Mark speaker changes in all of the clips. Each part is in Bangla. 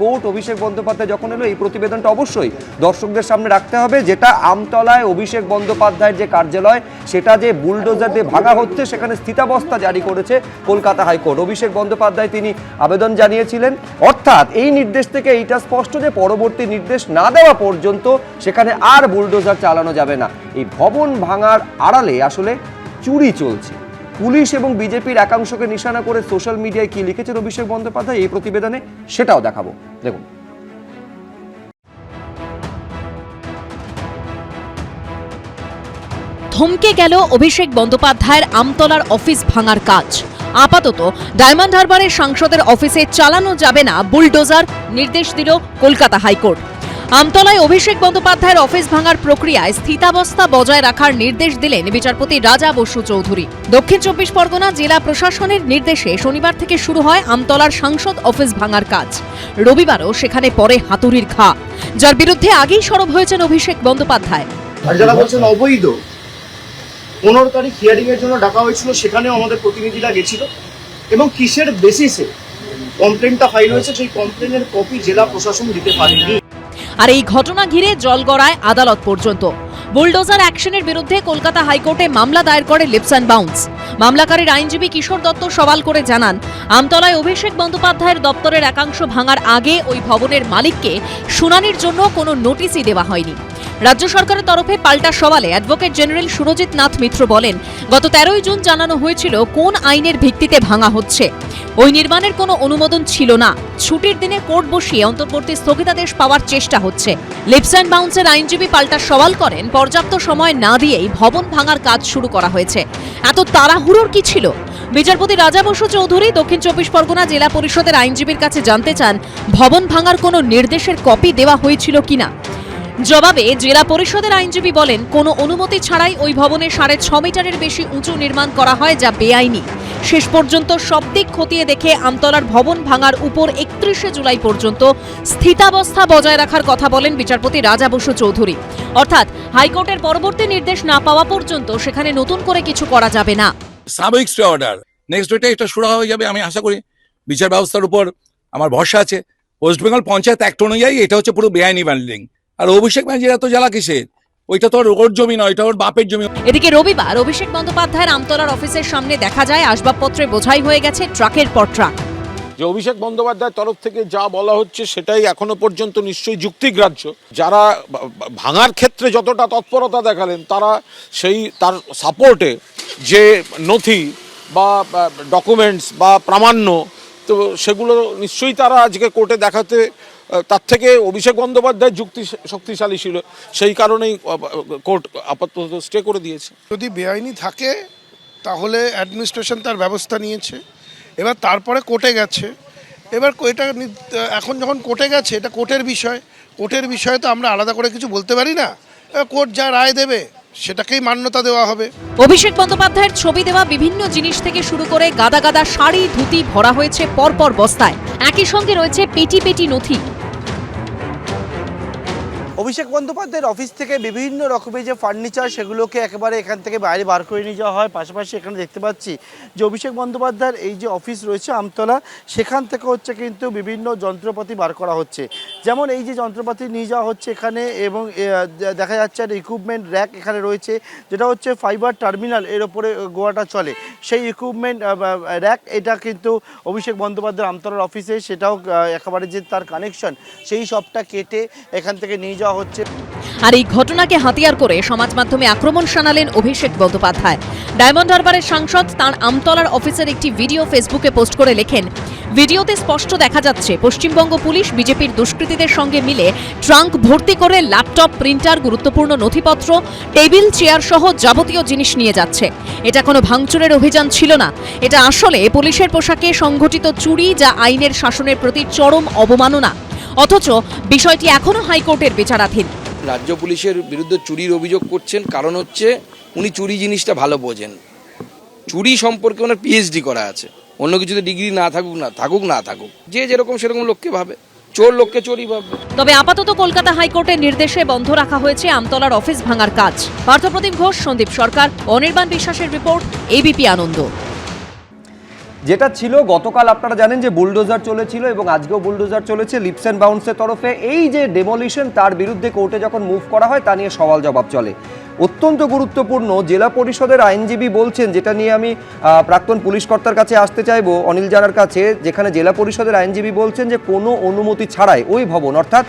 Speaker 1: কোর্ট অভিষেক বন্দ্যোপাধ্যায় যখন এলো এই প্রতিবেদনটা অবশ্যই দর্শকদের সামনে রাখতে হবে, যেটা আমতলায় অভিষেক বন্দ্যোপাধ্যায়ের যে কার্যালয় সেটা যে বুলডোজার দিয়ে ভাঙা হচ্ছে সেখানে স্থিতাবস্থা জারি করেছে কলকাতা হাইকোর্ট। অভিষেক বন্দ্যোপাধ্যায় তিনি আবেদন জানিয়েছিলেন, অর্থাৎ এই নির্দেশ থেকে এইটা স্পষ্ট যে পরবর্তী নির্দেশ না দেওয়া পর্যন্ত সেখানে আর বুলডোজার চালানো যাবে না। এই ভবন ভাঙার আড়ালে আসলে চুরি চলছে। পুলিশ এবং বিজেপির একাংশকে নিশানা করে সোশ্যাল মিডিয়ায় কি লিখেছেন অভিষেক বন্দ্যোপাধ্যায় এই প্রতিবেদনে সেটাও দেখাবো, দেখুন।
Speaker 2: থমকে গেল অভিষেক বন্দ্যোপাধ্যায়ের আমতলার অফিস ভাঙার কাজ। আপাতত ডায়মন্ড হারবারের সাংসদের অফিসে চালানো যাবে না বুলডোজার, নির্দেশ দিল কলকাতা হাইকোর্ট। আমতলায় অভিষেক বন্দ্যোপাধ্যায়ের অফিস ভাঙার প্রক্রিয়ায় স্থিতাবস্থা বজায় রাখার নির্দেশ দিলেন বিচারপতি রাজা বসু চৌধুরী। দক্ষিণ 24 পরগনা জেলা প্রশাসনের নির্দেশে শনিবার থেকে শুরু হয় আমতলার সাংসদ অফিস ভাঙার কাজ। রবিবারও সেখানে পড়ে হাতুড়ির ঘা, যার বিরুদ্ধে আগেই সরব হয়েছেন অভিষেক বন্দ্যোপাধ্যায়।
Speaker 3: যারা বলছেন অবৈধ, 15 তারিখ হিয়ারিং এর জন্য ডাকা হয়েছিল, সেখানেও আমাদের প্রতিনিধিরা গেছিল এবং কিসের বেসিসে কমপ্লেনটা ফাইল হয়েছে সেই কমপ্লেনের কপি জেলা প্রশাসন দিতে পারেনি।
Speaker 2: আর এই ঘটনা ঘিরে জলগড়ায় আদালত পর্যন্ত। বুলডোজার অ্যাকশনের বিরুদ্ধে কলকাতা হাইকোর্টে মামলা দায়ের করে লিপস অ্যান্ড বাউন্স। মামলাকারীর আইনজীবী কিশোর দত্ত সওয়াল করে জানান, আমতলায় অভিষেক বন্দ্যোপাধ্যায়ের দপ্তরের একাংশ ভাঙার আগে ওই ভবনের মালিককে শুনানির জন্য কোনো নোটিশই দেওয়া হয়নি। রাজ্য সরকারের তরফে পাল্টা সওয়ালে অ্যাডভোকেট জেনারেল সুরজিৎ নাথ মিত্র বলেন, গত 13 জুন জানানো হয়েছিল কোন আইনের ভিত্তিতে ভাঙা হচ্ছে। ওই নির্মাণের কোনো অনুমোদন ছিল না। ছুটির দিনে কোর্ট বসিয়ে অন্তর্বর্তী স্থগিতাদেশ পাওয়ার চেষ্টা হচ্ছে। লিপস অ্যান্ড বাউন্সের আইনজীবী পাল্টা সওয়াল করেন, পর্যাপ্ত সময় না দিয়েই ভবন ভাঙার কাজ শুরু করা হয়েছে। এত তাড়াহুড়োর কি ছিল? বিচারপতি রাজা বসু চৌধুরী দক্ষিণ 24 পরগনা জেলা পরিষদের আইনজীবীর কাছে জানতে চান, ভবন ভাঙার কোনো নির্দেশের কপি দেওয়া হয়েছিল কিনা। জবাবে জেলা পরিষদের আইনজীবী বলেন, কোনো অনুমতি ছাড়াই ওই ভবনে 6.5 মিটারের বেশি উঁচু নির্মাণ করা হয়, যা বেআইনি। শেষ পর্যন্ত সব দিক খতিয়ে দেখে আমতলার ভবন ভাঙার উপর 31 জুলাই পর্যন্ত স্থিতাবস্থা বজায় রাখার কথা বলেন বিচারপতি রাজা বসু চৌধুরী। অর্থাৎ হাইকোর্টের পরবর্তী নির্দেশ না পাওয়া পর্যন্ত সেখানে নতুন করে কিছু করা যাবে না।
Speaker 4: সাময়িক স্টে অর্ডার, নেক্সট ডেটে এটা শুরু হয়ে যাবে। আমি আশা করি বিচার ব্যবস্থার উপর আমার ভরসা আছে। ওয়েস্ট বেঙ্গল পঞ্চায়েত অ্যাক্ট অনুযায়ী এটা হচ্ছে পুরো বেআইনি বিল্ডিং। আর অভিষেক ব্যানার্জির এত জ্বালা কিসের? ওইটা তো ওর জমি নয়, এটা ওর বাপের জমি।
Speaker 2: এদিকে রবিবার অভিষেক বন্দ্যোপাধ্যায়ের আমতলার অফিসের সামনে দেখা যায় আসবাবপত্রে বোঝাই হয়ে গেছে ট্রাকের পর ট্রাক।
Speaker 5: যে অভিষেক বন্দ্যোপাধ্যায়ের তরফ থেকে যা বলা হচ্ছে সেটাই এখনো পর্যন্ত নিশ্চয়ই যুক্তিগ্রাহ্য। যারা ভাঙার ক্ষেত্রে যতটা তৎপরতা দেখালেন, তারা তার সাপোর্টে যে নথি বা ডকুমেন্টস বা প্রামাণ্য, তো সেগুলো নিশ্চয়ই তারা আজকে কোর্টে দেখাতে, তার থেকে অভিষেক বন্দ্যোপাধ্যায় যুক্তি শক্তিশালী ছিল, সেই কারণেই কোর্ট আপাতত স্টে করে দিয়েছে।
Speaker 6: যদি বেআইনি থাকে তাহলে অ্যাডমিনিস্ট্রেশন তার ব্যবস্থা নিয়েছে, এবার তারপরে কোর্টে গেছে। এবার এটা এখন যখন কোর্টে গেছে, এটা কোর্টের বিষয়। কোর্টের বিষয়ে তো আমরা আলাদা করে কিছু বলতে পারি না। কোর্ট যা রায় দেবে সেটাকেই মান্যতা দেওয়া হবে।
Speaker 2: অভিষেক বন্দ্যোপাধ্যায়ের ছবি দেওয়া বিভিন্ন জিনিস থেকে শুরু করে গাদা গাদা শাড়ি ধুতি ভরা হয়েছে পরপর বস্তায়। একই সঙ্গে রয়েছে পেটি পেটি নথি।
Speaker 3: অভিষেক বন্দ্যোপাধ্যায়ের অফিস থেকে বিভিন্ন রকমের যে ফার্নিচার, সেগুলোকে একেবারে এখান থেকে বাইরে বার করে নিয়ে যাওয়া হয়। পাশাপাশি এখানে দেখতে পাচ্ছি যে অভিষেক বন্দ্যোপাধ্যায়ের এই যে অফিস রয়েছে আমতলা, সেখান থেকে হচ্ছে কিন্তু বিভিন্ন যন্ত্রপাতি বার করা হচ্ছে। যেমন এই যে যন্ত্রপাতি নিয়ে যাওয়া হচ্ছে এখানে, এবং দেখা যাচ্ছে একটা ইকুইপমেন্ট র্যাক এখানে রয়েছে, যেটা হচ্ছে ফাইবার টার্মিনাল এর ওপরে গোয়াটা চলে, সেই ইকুইপমেন্ট র্যাক। এটা কিন্তু অভিষেক বন্দ্যোপাধ্যায়ের আমতলার অফিসে, সেটাও একেবারে যে তার কানেকশন সেই সবটা কেটে এখান থেকে নিয়ে যাওয়া হচ্ছে।
Speaker 2: আর এই ঘটনাকে হাতিয়ার করে সমাজ মাধ্যমে আক্রমণ শানালেন অভিষেক বন্দ্যোপাধ্যায়। ডায়মন্ড হারবারের সাংসদ তাঁর আমতলার অফিসের একটি ভিডিও ফেসবুকে পোস্ট করে লেখেন, ভিডিওতে স্পষ্ট দেখা যাচ্ছে পশ্চিমবঙ্গ পুলিশ বিজেপির দুষ্কৃতীদের সঙ্গে মিলে ট্রাঙ্ক ভর্তি করে ল্যাপটপ, প্রিন্টার, গুরুত্বপূর্ণ নথিপত্র, টেবিল, চেয়ার সহ যাবতীয় জিনিস নিয়ে যাচ্ছে। এটা কোনো ভাঙচুরের অভিযান ছিল না, এটা আসলে পুলিশের পোশাকে সংঘটিত চুরি, যা আইনের শাসনের প্রতি চরম অবমাননা। অথচ বিষয়টি এখনো হাইকোর্টের বিচারাধীন।
Speaker 7: রাজ্য পুলিশের বিরুদ্ধে চুরির অভিযোগ করছেন, কারণ হচ্ছে উনি চুরি জিনিসটা ভালো বোঝেন। চুরি সম্পর্কে ওনার পিএইচডি করা আছে, অন্য কিছুতে ডিগ্রি না থাকুক, যে যেরকম সেরকম লোককে ভাবে, চোর লোককে চোরই ভাববে।
Speaker 2: তবে আপাতত কলকাতা হাইকোর্টের নির্দেশে বন্ধ রাখা হয়েছে আমতলার অফিস ভাঙার কাজ। পার্থপ্রতিম ঘোষ, সন্দীপ সরকার, অনির্বাণ বিশ্বাসের রিপোর্ট, এবিপি আনন্দ।
Speaker 1: যেটা ছিল গতকাল আপনারা জানেন যে বুলডোজার চলেছিল এবং আজকেও বুলডোজার চলেছে লিপস অ্যান্ড বাউন্সের তরফে। এই যে ডেমোলিশন তার বিরুদ্ধে কোর্টে যখন মুভ করা হয় তা নিয়ে সওয়াল জবাব চলে। অত্যন্ত গুরুত্বপূর্ণ, জেলা পরিষদের আইনজীবী বলছেন, যেটা নিয়ে আমি প্রাক্তন পুলিশ কর্তার কাছে আসতে চাইবো অনিল জানার কাছে, যেখানে জেলা পরিষদের আইনজীবী বলছেন যে কোনো অনুমতি ছাড়াই ওই ভবন অর্থাৎ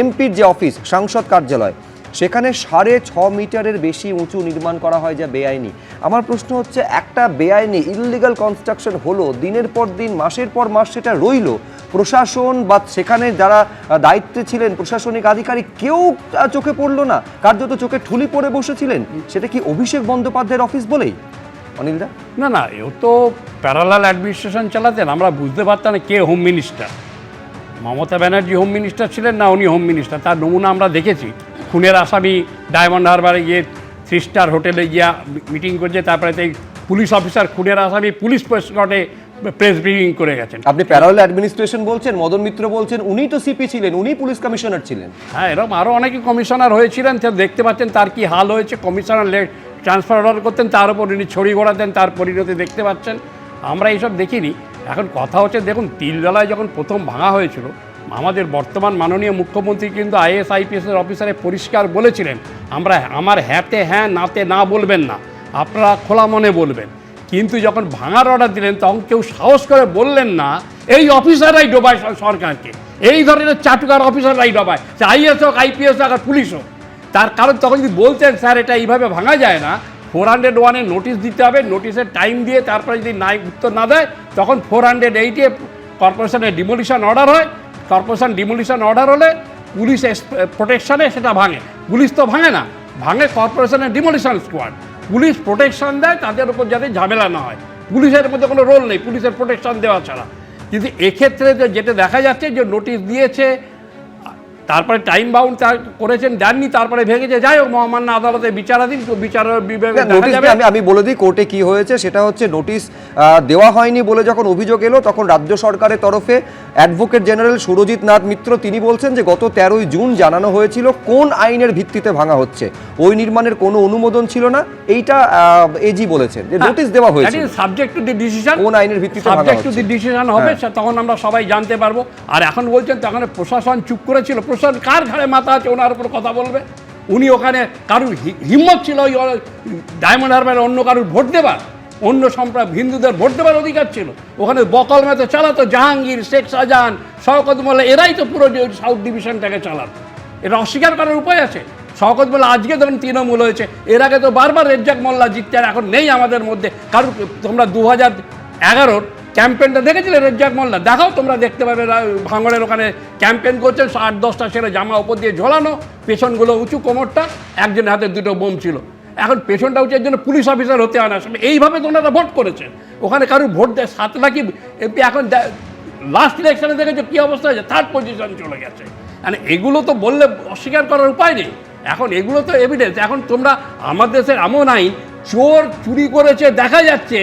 Speaker 1: এমপির যে অফিস সাংসদ কার্যালয় সেখানে 6.5 মিটারের বেশি উঁচু নির্মাণ করা হয় যা বেআইনি। আমার প্রশ্ন হচ্ছে, একটা বেআইনি ইললিগাল কনস্ট্রাকশন হলো, দিনের পর দিন মাসের পর মাস সেটা রইল, প্রশাসন বা সেখানে যারা দায়িত্বে ছিলেন প্রশাসনিক আধিকারিক কেউ চোখে পড়লো না, কার্যত চোখে ঠুলি পরে বসেছিলেন, সেটা কি অভিষেক বন্দ্যোপাধ্যায়ের অফিস বলেই? অনিলদা,
Speaker 8: না না, ও তো প্যারালাল অ্যাডমিনিস্ট্রেশন চালাতেন, আমরা বুঝতে পারতাম না কে home minister. Mamata Banerjee home minister ছিলেন না উনি হোম মিনিস্টার, তার নমুনা আমরা দেখেছি। খুনের আসামি ডায়মন্ড হারবারে গিয়ে 3 স্টার হোটেলে গিয়ে মিটিং করছে, তারপরে এই পুলিশ অফিসার খুনের আসামি পুলিশ প্রেসকটে প্রেস ব্রিফিং করে গেছেন।
Speaker 1: আপনি প্যারালাল অ্যাডমিনিস্ট্রেশন বলছেন, মদন মিত্র বলছেন উনি তো সিপি ছিলেন, উনি পুলিশ কমিশনার ছিলেন।
Speaker 8: হ্যাঁ, এরকম আরও অনেকে কমিশনার হয়েছিলেন, দেখতে পাচ্ছেন তার কি হাল হয়েছে। কমিশনার ট্রান্সফার অর্ডার করতেন, তার উপর উনি ছড়ি ঘোরাতেন, তার পরিণতি দেখতে পাচ্ছেন। আমরা এইসব দেখিনি। এখন কথা হচ্ছে, দেখুন তিলতলায় যখন প্রথম ভাঙা হয়েছিল, আমাদের বর্তমান মাননীয় মুখ্যমন্ত্রী কিন্তু IAS IPSের অফিসারে পরিষ্কার বলেছিলেন, আমার হ্যাঁতে হ্যাঁ নাতে না বলবেন না, আপনারা খোলা মনে বলবেন। কিন্তু যখন ভাঙার অর্ডার দিলেন তখন কেউ সাহস করে বললেন না এই অফিসাররাই ডোবায় সরকারকে, এই ধরনের চাটুকার অফিসাররাই ডোবায়, সে IAS হোক IPS হোক আর পুলিশ হোক। তার কারণ তখন যদি বলতেন স্যার এটা এইভাবে ভাঙা যায় না, 401-এ নোটিশ দিতে হবে, নোটিশের টাইম দিয়ে তারপরে যদি উত্তর না দেয় তখন 408-এ কর্পোরেশনের ডিমোলিশন অর্ডার হয়। কর্পোরেশন ডিমোলিশন অর্ডার হলে পুলিশ প্রোটেকশনে সেটা ভাঙে। পুলিশ তো ভাঙে না, ভাঙে কর্পোরেশনের ডিমোলিশন স্কোয়াড। পুলিশ প্রোটেকশন দেয় তাদের উপর যাতে ঝামেলা না হয়। পুলিশের মধ্যে কোনো রোল নেই পুলিশের প্রোটেকশন দেওয়া ছাড়া। কিন্তু এক্ষেত্রে যেটা দেখা যাচ্ছে যে নোটিশ দিয়েছে, তারপরে টাইম বাউন্ড করেছেন, দেননি, তারপরে ভেঙেছে। যাই হোক, মহামান্য আদালতে বিচারাধীন, বিচারের বিভাগে দেখা যাবে।
Speaker 1: আমি বলে দিই কোর্টে কি হয়েছে। সেটা হচ্ছে নোটিশ দেওয়া হয়নি বলে যখন অভিযোগ এলো তখন রাজ্য সরকারের তরফে অ্যাডভোকেট জেনারেল সুরজিৎ নাথ মিত্র তিনি বলছেন যে গত 13ই জুন জানানো হয়েছিল কোন আইনের ভিত্তিতে ভাঙা হচ্ছে, ওই নির্মাণের কোনো অনুমোদন ছিল না, এইটা এজি বলেছেন যে নোটিশ দেওয়া হয়েছে,
Speaker 8: সাবজেক্ট টু দি ডিসিশন,
Speaker 1: কোন আইনের ভিত্তিতে ভাঙা
Speaker 8: সাবজেক্ট টু
Speaker 1: হচ্ছে
Speaker 8: দি ডিসিশন হবে, তখন আমরা সবাই জানতে পারবো। আর এখন বলছেন তখন প্রশাসন চুপ করেছিল, প্রশাসন কার ঘাড়ে মাথা আছে ওনার উপর কথা বলবে? উনি ওখানে কারুর হিম্মত ছিল ওই ডায়মন্ড হারবারে অন্য কারুর ভোট দেবার, অন্য সম্প্রদায় হিন্দুদের ভোট দেবার অধিকার ছিল? ওখানে বকল মেতে চালাতো জাহাঙ্গীর, শেখ শাহজাহান, শওকত মোল্লা, এরাই তো পুরো সাউথ ডিভিশনটাকে চালাতো। এটা অস্বীকার করার উপায় আছে? শওকত মোল্লা আজকে ধরুন তৃণমূল হয়েছে, এর আগে তো বারবার রেজ্জাক মোল্লা জিততে, আর এখন নেই আমাদের মধ্যে কারুর। তোমরা 2011-র ক্যাম্পেনটা দেখেছিলে রেজ্জাক মোল্লা? দেখাও, তোমরা দেখতে পাবে ভাঙড়ের ওখানে ক্যাম্পেন করছেন, 8-10টা ছেলে জামা উপর দিয়ে ঝোলানো, পেছনগুলো উঁচু, কোমরটা, একজনের হাতে 2টো বোম ছিল। এখন পেছনটা উঁচু, জন্য পুলিশ অফিসার হতে হয় না। এইভাবে তোমরা ভোট করেছেন, ওখানে কারুর ভোট দেয় 7 লাখই এমপি। এখন লাস্ট ইলেকশনে দেখেছো কী অবস্থা হয়েছে, 3rd পজিশন চলে গেছে। মানে এগুলো তো বললে অস্বীকার করার উপায় নেই। এখন এগুলো তো এভিডেন্স। এখন তোমরা, আমার দেশের এমন আইন, চোর চুরি করেছে দেখা যাচ্ছে,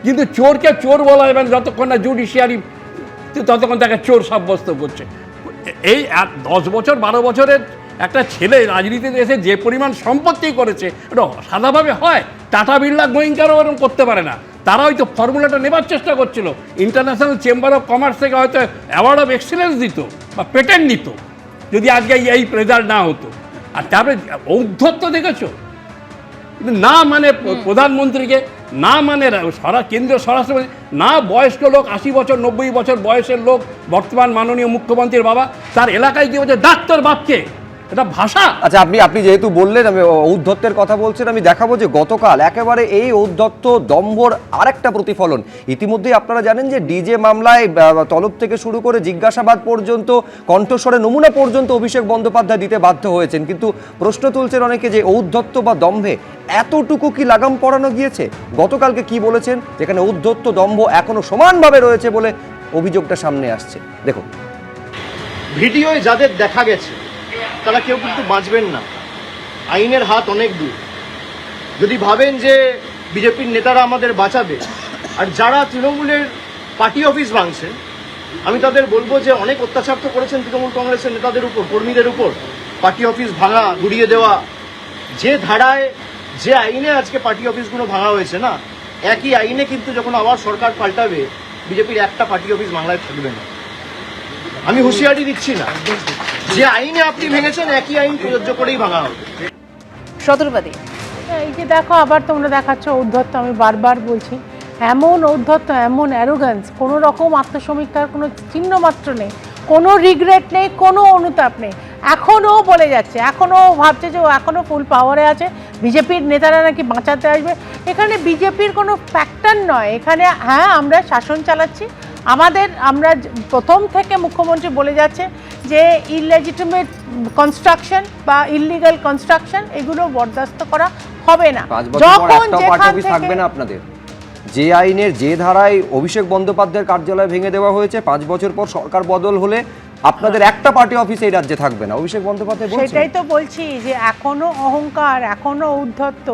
Speaker 8: কিন্তু চোরকে চোর বলা যাবে না যতক্ষণ না জুডিশিয়ারি ততক্ষণ তাকে চোর সাব্যস্ত করছে। এই 10 বছর 12 বছরের একটা ছেলে রাজনীতিতে এসে যে পরিমাণ সম্পত্তি করেছে, এটা সাদাভাবে হয়? টাটা বিড়লা গোয়েঙ্কারও এরকম করতে পারে না। তারা হয়তো ফর্মুলাটা নেবার চেষ্টা করছিল, ইন্টারন্যাশনাল চেম্বার অফ কমার্স থেকে হয়তো অ্যাওয়ার্ড অফ এক্সিলেন্স দিত বা পেটেন্ট নিত যদি আজকে এই রেজাল্ট না হতো। আর তারপরে ঔদ্ধত্য দেখেছো, না মানে প্রধানমন্ত্রীকে, না মানে কেন্দ্রীয় স্বরাষ্ট্রমন্ত্রী, না বয়স্ক লোক 80 বছর 90 বছর বয়সের লোক বর্তমান মাননীয় মুখ্যমন্ত্রীর বাবা, তার এলাকায় গিয়ে বলছে ডাক্তার বাপকে, এটা ভাষা?
Speaker 1: আচ্ছা, আপনি যেহেতু বললেন আমি ঔদ্ধত্যের কথা বলছেন, আমি দেখাবো যে গতকাল একেবারে এই ঔদ্ধত্য দম্ভর আরেকটা প্রতিফলন। ইতিমধ্যেই আপনারা জানেন যে ডিজে মামলায় তলব থেকে শুরু করে জিজ্ঞাসাবাদ পর্যন্ত, কণ্ঠস্বরে নমুনা পর্যন্ত অভিষেক বন্দ্যোপাধ্যায় দিতে বাধ্য হয়েছেন। কিন্তু প্রশ্ন তুলছেন অনেকে যে ঔদ্ধত্য বা দম্ভে এতটুকু কি লাগাম পড়ানো গিয়েছে? গতকালকে কি বলেছেন, যেখানে ঔদ্ধত্য দম্ভ এখনো সমানভাবে রয়েছে বলে অভিযোগটা সামনে আসছে। দেখুন,
Speaker 9: ভিডিওয় যাদের দেখা গেছে তারা কেউ কিন্তু বাঁচবেন না, আইনের হাত অনেক দূর। যদি ভাবেন যে বিজেপির নেতারা আমাদের বাঁচাবে, আর যারা তৃণমূলের পার্টি অফিস ভাঙছেন, আমি তাদের বলবো যে অনেক অত্যাচার তো করেছেন তৃণমূল কংগ্রেসের নেতাদের উপর, কর্মীদের উপর। পার্টি অফিস ভাঙা, গুড়িয়ে দেওয়া, যে ধারায় যে আইনে আজকে পার্টি অফিসগুলো ভাঙা হয়েছে না, একই আইনে কিন্তু যখন আবার সরকার পাল্টাবে, বিজেপির একটা পার্টি অফিস বাংলায় থাকবে না। আমি হুঁশিয়ারি দিচ্ছি না, যে আইনে আপনি ভেঙেছেন একই আইন প্রযোজ্য করেই ভাঙা হবে।
Speaker 2: সদরবাদী
Speaker 10: এই যে দেখো আবার তোমরা দেখাচ্ছ ঔদ্ধত্য, আমি বারবার বলছি এমন ঔদ্ধত্য, এমন অ্যারোগ্যান্স, কোনো রকম আত্মসমীক্ষার কোনো চিহ্ন মাত্র নেই, কোনো রিগ্রেট নেই, কোনো অনুতাপ নেই। এখনও বলে যাচ্ছে, এখনও ভাবছে যে ও এখনও ফুল পাওয়ারে আছে, বিজেপির নেতারা নাকি বাঁচাতে আসবে। এখানে বিজেপির কোনো ফ্যাক্টর নয়, এখানে হ্যাঁ আমরা শাসন চালাচ্ছি, আমরা প্রথম থেকে মুখ্যমন্ত্রী বলে যাচ্ছে যে ইললেজিটিমেট কনস্ট্রাকশন বা ইললিগাল কনস্ট্রাকশন এগুলো বরদাস্ত করা হবে না।
Speaker 1: 5 বছর পর একটাও পার্টি অফিস থাকবে না আপনাদের। যে আইনের যে ধারায় অভিষেক বন্দ্যোপাধ্যায়ের কার্যালয় ভেঙে দেওয়া হয়েছে, 5 বছর পর সরকার বদল হলে আপনাদের একটা পার্টি অফিস এই রাজ্যে থাকবে না, অভিষেক বন্দ্যোপাধ্যায় বলছেন।
Speaker 10: সেটাই তো বলছি যে এখনো অহংকার, এখনো ঔদ্ধত্য,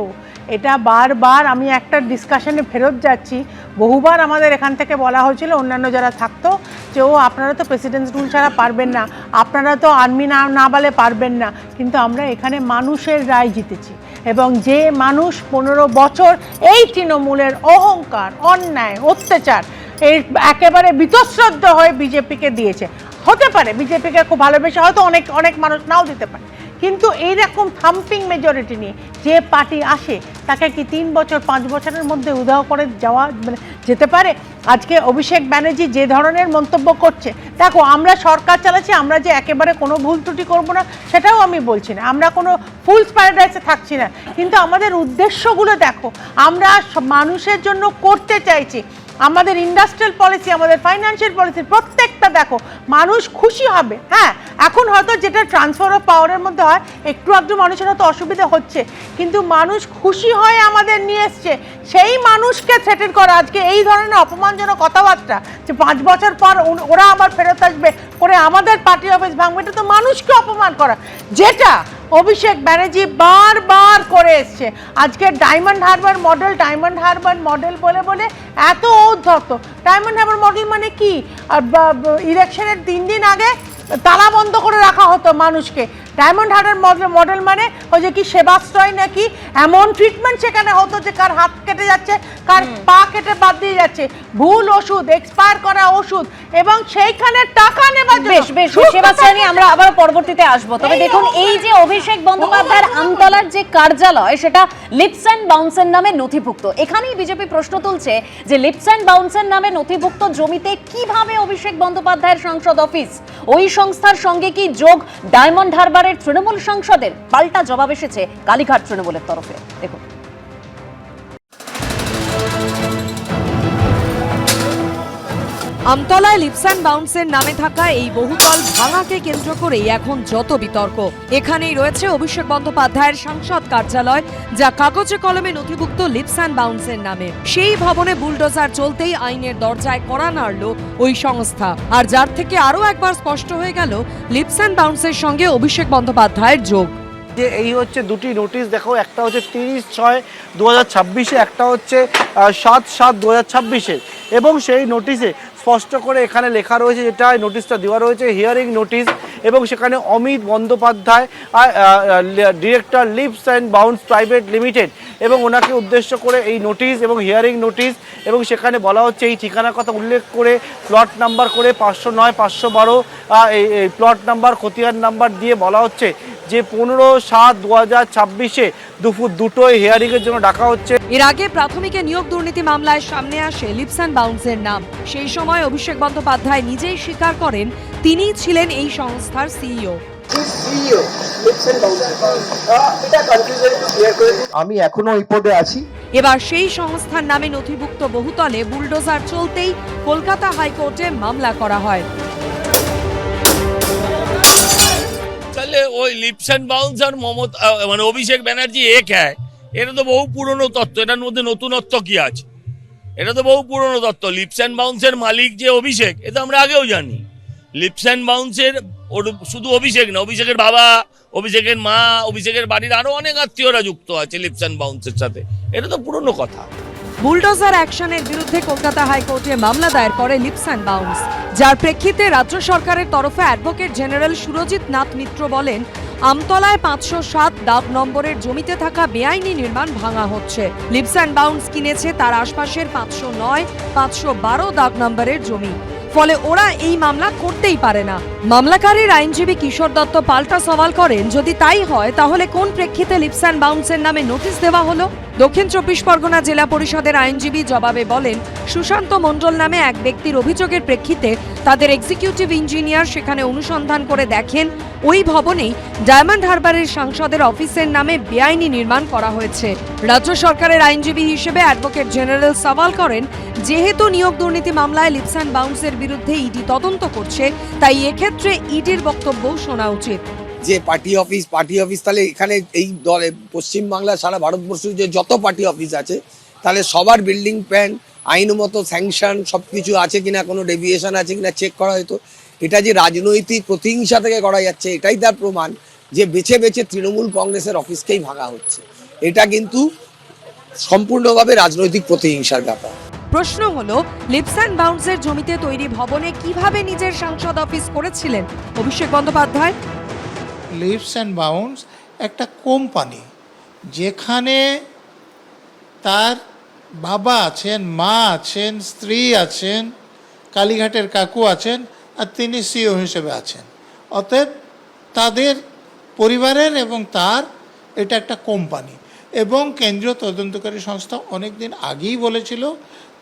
Speaker 10: এটা বারবার আমি একটা ডিসকাশনে ফেরত যাচ্ছি। বহুবার আমাদের এখান থেকে বলা হয়েছিল অন্যান্য যারা থাকতো যে ও আপনারা তো প্রেসিডেন্টস রুল ছাড়া পারবেন না, আপনারা তো আর্মি না বলে পারবেন না, কিন্তু আমরা এখানে মানুষের রায় জিতেছি এবং যে মানুষ 15 বছর এই তৃণমূলের অহংকার, অন্যায়, অত্যাচার এর একেবারে বীতশ্রদ্ধ হয়ে বিজেপিকে দিয়েছে। হতে পারে বিজেপিকে খুব ভালোবেসে হয়তো অনেক মানুষ নাও দিতে পারে, কিন্তু এইরকম থাম্পিং মেজরিটি নিয়ে যে পার্টি আসে তাকে কি 3 বছর 5 বছরের মধ্যে উধাও করে যেতে পারে? আজকে অভিষেক ব্যানার্জি যে ধরনের মন্তব্য করছে, দেখো আমরা সরকার চালাচ্ছি, আমরা যে একেবারে কোনো ভুল ত্রুটি করবো না সেটাও আমি বলছি না, আমরা কোনো ফুলস প্যারাডাইসে থাকছি না, কিন্তু আমাদের উদ্দেশ্যগুলো দেখো, আমরা মানুষের জন্য করতে চাইছি। আমাদের ইন্ডাস্ট্রিয়াল পলিসি, আমাদের ফাইন্যান্সিয়াল পলিসি প্রত্যেকটা দেখো মানুষ খুশি হবে। হ্যাঁ, এখন হয়তো যেটা ট্রান্সফার অফ পাওয়ারের মধ্যে হয় একটু আধটু মানুষের হয়তো অসুবিধা হচ্ছে, কিন্তু মানুষ খুশি হয়ে আমাদের নিয়ে এসছে। সেই মানুষকে থ্রেটেন করা আজকে এই ধরনের অপমানজনক কথাবার্তা যে 5 বছর পর ওরা আবার ফেরত আসবে করে আমাদের পার্টি অফিস ভাঙবে, এটা তো মানুষকে অপমান করা, যেটা অভিষেক ব্যানার্জি বারবার করে এসছে। আজকে ডায়মন্ড হারবার মডেল বলে এত ঔদ্ধত্য। ডায়মন্ড হারবার মডেল মানে কি? ইলেকশনের 3 দিন আগে তালা বন্ধ করে রাখা হতো মানুষকে। ডায়মন্ড হারবার মডেল মানে ওই যে কি সেবাশ্রয় নাকি, এমন ট্রিটমেন্ট সেখানে হতো যে কার হাত কেটে যাচ্ছে, কার পা কেটে বাদ দিয়ে যাচ্ছে, ভুল ওষুধ, এক্সপায়ার করা ওষুধ, এবং সেইখানে টাকা নেবার জন্য।
Speaker 2: বেশ সেবাশ্রয় নিয়ে আমরা আবার পরবর্তীতে আসবো। তবে দেখুন, এই যে অভিষেক বন্দ্যোপাধ্যায়ের আমতলার যে কার্যালয় সেটা লিপস অ্যান্ড বাউন্সের নামে নথিভুক্ত। এখানেই বিজেপি প্রশ্ন তুলছে যে লিপস অ্যান্ড বাউন্সের নামে নথিভুক্ত জমিতে কিভাবে অভিষেক বন্দ্যোপাধ্যায়ের সংসদ অফিস, ওই সংস্থার সঙ্গে কি যোগ ডায়মন্ড হারবারের তৃণমূল সাংসদের? পাল্টা জবাব এসেছে কালীঘাট তৃণমূলের তরফে। দেখুন, আমতলায় লিপস অ্যান্ড বাউন্সের নামে থাকা এই বহুতল ভাঙাকে কেন্দ্র করেই এখন যত বিতর্ক। এখানেই রয়েছে অভিষেক বন্দ্যোপাধ্যায়ের সাংসদ কার্যালয়, যা কাগজে কলমে নথিভুক্ত লিপস অ্যান্ড বাউন্সের নামে। সেই ভবনে বুলডোজার চলতেই আইনের দরজায় কড়া নাড়ল ওই সংস্থা, আর যার থেকে আরও একবার স্পষ্ট হয়ে গেল লিপস অ্যান্ড বাউন্সের সঙ্গে অভিষেক বন্দ্যোপাধ্যায়ের যোগ।
Speaker 3: যে এই হচ্ছে দুটি নোটিশ দেখো, একটা হচ্ছে 30/6/2026, একটা হচ্ছে 7/7/2026, এবং সেই নোটিশে স্পষ্ট করে এখানে লেখা রয়েছে, যেটা নোটিশটা দেওয়া রয়েছে হিয়ারিং নোটিশ, এবং সেখানে Amit Bandyopadhyay director leaps and bounds private limited, এবং ওনাকে উদ্দেশ্য করে এই নোটিশ এবং হিয়ারিং নোটিশ, এবং সেখানে বলা হচ্ছে এই ঠিকানার কথা উল্লেখ করে প্লট নাম্বার করে 509, 512 এই প্লট নাম্বার, খতিয়ান নাম্বার দিয়ে বলা হচ্ছে যে 15/7/2026 দুপুর 2টোয় হিয়ারিংয়ের জন্য ডাকা হচ্ছে।
Speaker 2: এর আগে প্রাথমিকে নিয়োগ দুর্নীতি মামলায় সামনে আসে লিপস অ্যান্ড বাউন্সের নাম। সেই সময় অভিষেক বন্দ্যোপাধ্যায় নিজেই স্বীকার করেন তিনিই ছিলেন এই সংস্থার সিইও।
Speaker 9: আমি এখনো এই পদে আছি।
Speaker 2: এবার সেই সংস্থার নামে নথিভুক্ত বহুতলে বুলডোজার চলতেই কলকাতা হাইকোর্টে মামলা করা হয়।
Speaker 11: তাহলে ওই লিপস অ্যান্ড বাউন্স আর মমতা মানে অভিষেক ব্যানার্জি এক হয়, এটা তো বহু পুরনো তত্ত্ব, এটার মধ্যে নতুনত্ব কি আছে? এটা তো বহু পুরনো তত্ত্ব। লিপস অ্যান্ড বাউন্সের মালিক যে অভিষেক, এটা আমরা আগেও জানি। লিপস অ্যান্ড বাউন্সের শুধু অভিষেক না, অভিষেকের বাবা, অভিষেকের মা, অভিষেকের বাড়ির আরো অনেক আত্মীয়রা যুক্ত আছে লিপস অ্যান্ড বাউন্সের সাথে। এটা তো পুরনো কথা।
Speaker 2: বুলডোজার অ্যাকশনের বিরুদ্ধে কলকাতা হাইকোর্টে মামলা দায়ের করে লিপস অ্যান্ড বাউন্স, যার প্রেক্ষিতে রাজ্য সরকারের তরফে অ্যাডভোকেট জেনারেল সুরজিৎ নাথ মিত্র বলেন, আমতলায় 507 দাগ নম্বরের জমিতে থাকা বেআইনি নির্মাণ ভাঙা হচ্ছে। লিপস অ্যান্ড বাউন্স কিনেছে তার আশপাশের 509, 512 দাগ নম্বরের জমি, ফলে ওরা এই মামলা করতেই পারে না। মামলাকারীর আইনজীবী কিশোর দত্ত পাল্টা সওয়াল করেন, যদি তাই হয় তাহলে কোন প্রেক্ষিতে লিপস অ্যান্ড বাউন্সের নামে নোটিশ দেওয়া হলো? দক্ষিণ 24 পরগনা জেলা পরিষদের আইনজীবী জবাবে বলেন, সুশান্ত মণ্ডল নামে এক ব্যক্তির অভিযোগের প্রেক্ষিতে তাদের এক্সিকিউটিভ ইঞ্জিনিয়ার সেখানে অনুসন্ধান করে দেখেন ওই ভবনেই ডায়মন্ড হারবারের সাংসদের অফিসের নামে বেআইনি নির্মাণ করা হয়েছে। রাজ্য সরকারের আইনজীবী হিসেবে অ্যাডভোকেট জেনারেল সওয়াল করেন, যেহেতু নিয়োগ দুর্নীতি মামলায় লিপস অ্যান্ড বাউন্সের বিরুদ্ধে ইডি তদন্ত করছে, তাই এক্ষেত্রে ইডির বক্তব্যও শোনা উচিত।
Speaker 7: যে পার্টি অফিস তাহলে এখানে এই দলে পশ্চিমবাংলা সারা ভারতবর্ষে যে যত পার্টি অফিস আছে তাহলে সবার বিল্ডিং প্ল্যান আইনমতো স্যাংশন সব কিছু আছে কিনা, কোনো ডেভিয়েশন আছে কিনা চেক করা হতো। এটা যে রাজনৈতিক প্রতিহিংসা থেকে করা যাচ্ছে এটাই তার প্রমাণ, যে বেছে বেছে তৃণমূল কংগ্রেসের অফিসকেই ভাঙা হচ্ছে। এটা কিন্তু সম্পূর্ণভাবে রাজনৈতিক প্রতিহিংসার ব্যাপার।
Speaker 2: প্রশ্ন হলো, লিপস অ্যান্ড বাউন্সের জমিতে তৈরি ভবনে কিভাবে নিজের সাংসদ অফিস করেছিলেন Abhishek Bandyopadhyay?
Speaker 12: Lips and bounce একটা কোম্পানি, যেখানে তার বাবা আছেন, মা আছেন, স্ত্রী আছেন, কালীঘাটের কাকু আছেন, আর তিনি সিইও হিসেবে আছেন। অতএব তাদের পরিবারের এবং তার এটা একটা কোম্পানি, এবং কেন্দ্রীয় তদন্তকারী সংস্থা অনেক দিন আগেই বলেছিল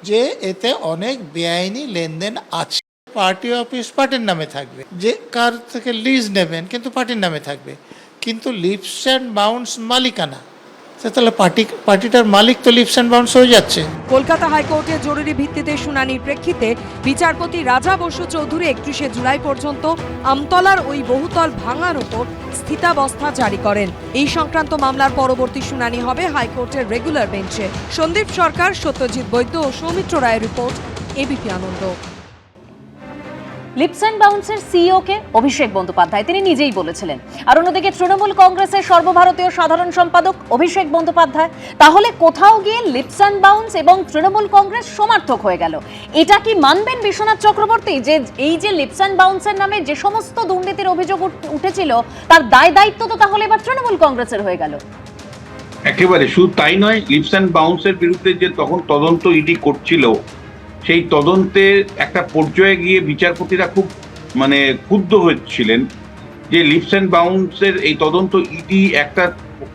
Speaker 12: যে এতে অনেক বেআইনি লেনদেন আছে। পার্টি অফিস পার্টির নামে থাকবে, যে কার থেকে লিজ নেবেন কিন্তু পার্টির নামে থাকবে, কিন্তু লিপস অ্যান্ড বাউন্স মালিকানা, তাহলে পার্টিটার মালিক তো লিপস অ্যান্ড বাউন্স হয়ে যাচ্ছে।
Speaker 2: কলকাতা হাইকোর্টে জরুরি ভিত্তিতে শুনানির প্রেক্ষিতে বিচারপতি রাজা বসু চৌধুরী 31শে জুলাই পর্যন্ত আমতলার ওই বহুতল ভাঙার উপর স্থিতাবস্থা জারি করেন। এই সংক্রান্ত মামলার পরবর্তী শুনানি হবে হাইকোর্টের রেগুলার বেঞ্চে। সন্দীপ সরকার, সত্যজিৎ বৈদ্য ও সৌমিত্র রায়ের report, ABP Ananda.
Speaker 13: Leaps and বাউন্সের সিইও কে অভিষেক বন্দ্যোপাধ্যায়, তিনি নিজেই বলেছিলেন। আর অন্যদিকে তৃণমূল কংগ্রেসের সর্বভারতীয় সাধারণ সম্পাদক অভিষেক বন্দ্যোপাধ্যায়। তাহলে কোথাও গিয়ে লিপস অ্যান্ড বাউন্স এবং তৃণমূল কংগ্রেস সমার্থক হয়ে গেল। এটা কি মানবেন বিশ্বনাথ চক্রবর্তী, যে এই যে লিপস অ্যান্ড বাউন্সের নামে যে সমস্ত দুর্নীতির অভিযোগ উঠেছিল তার দায় দায়িত্ব তো তাহলে এবার তৃণমূল কংগ্রেসের হয়ে গেল?
Speaker 14: একেবারে শুধু তাই নয়, লিপস অ্যান্ড বাউন্সের বিরুদ্ধে যে তখন তদন্ত ইডি করছিল, সেই তদন্তে একটা পর্যায়ে গিয়ে বিচারপতিরা খুব ক্ষুব্ধ হচ্ছিলেন যে লিপস অ্যান্ড বাউন্সের এই তদন্ত ইডি একটা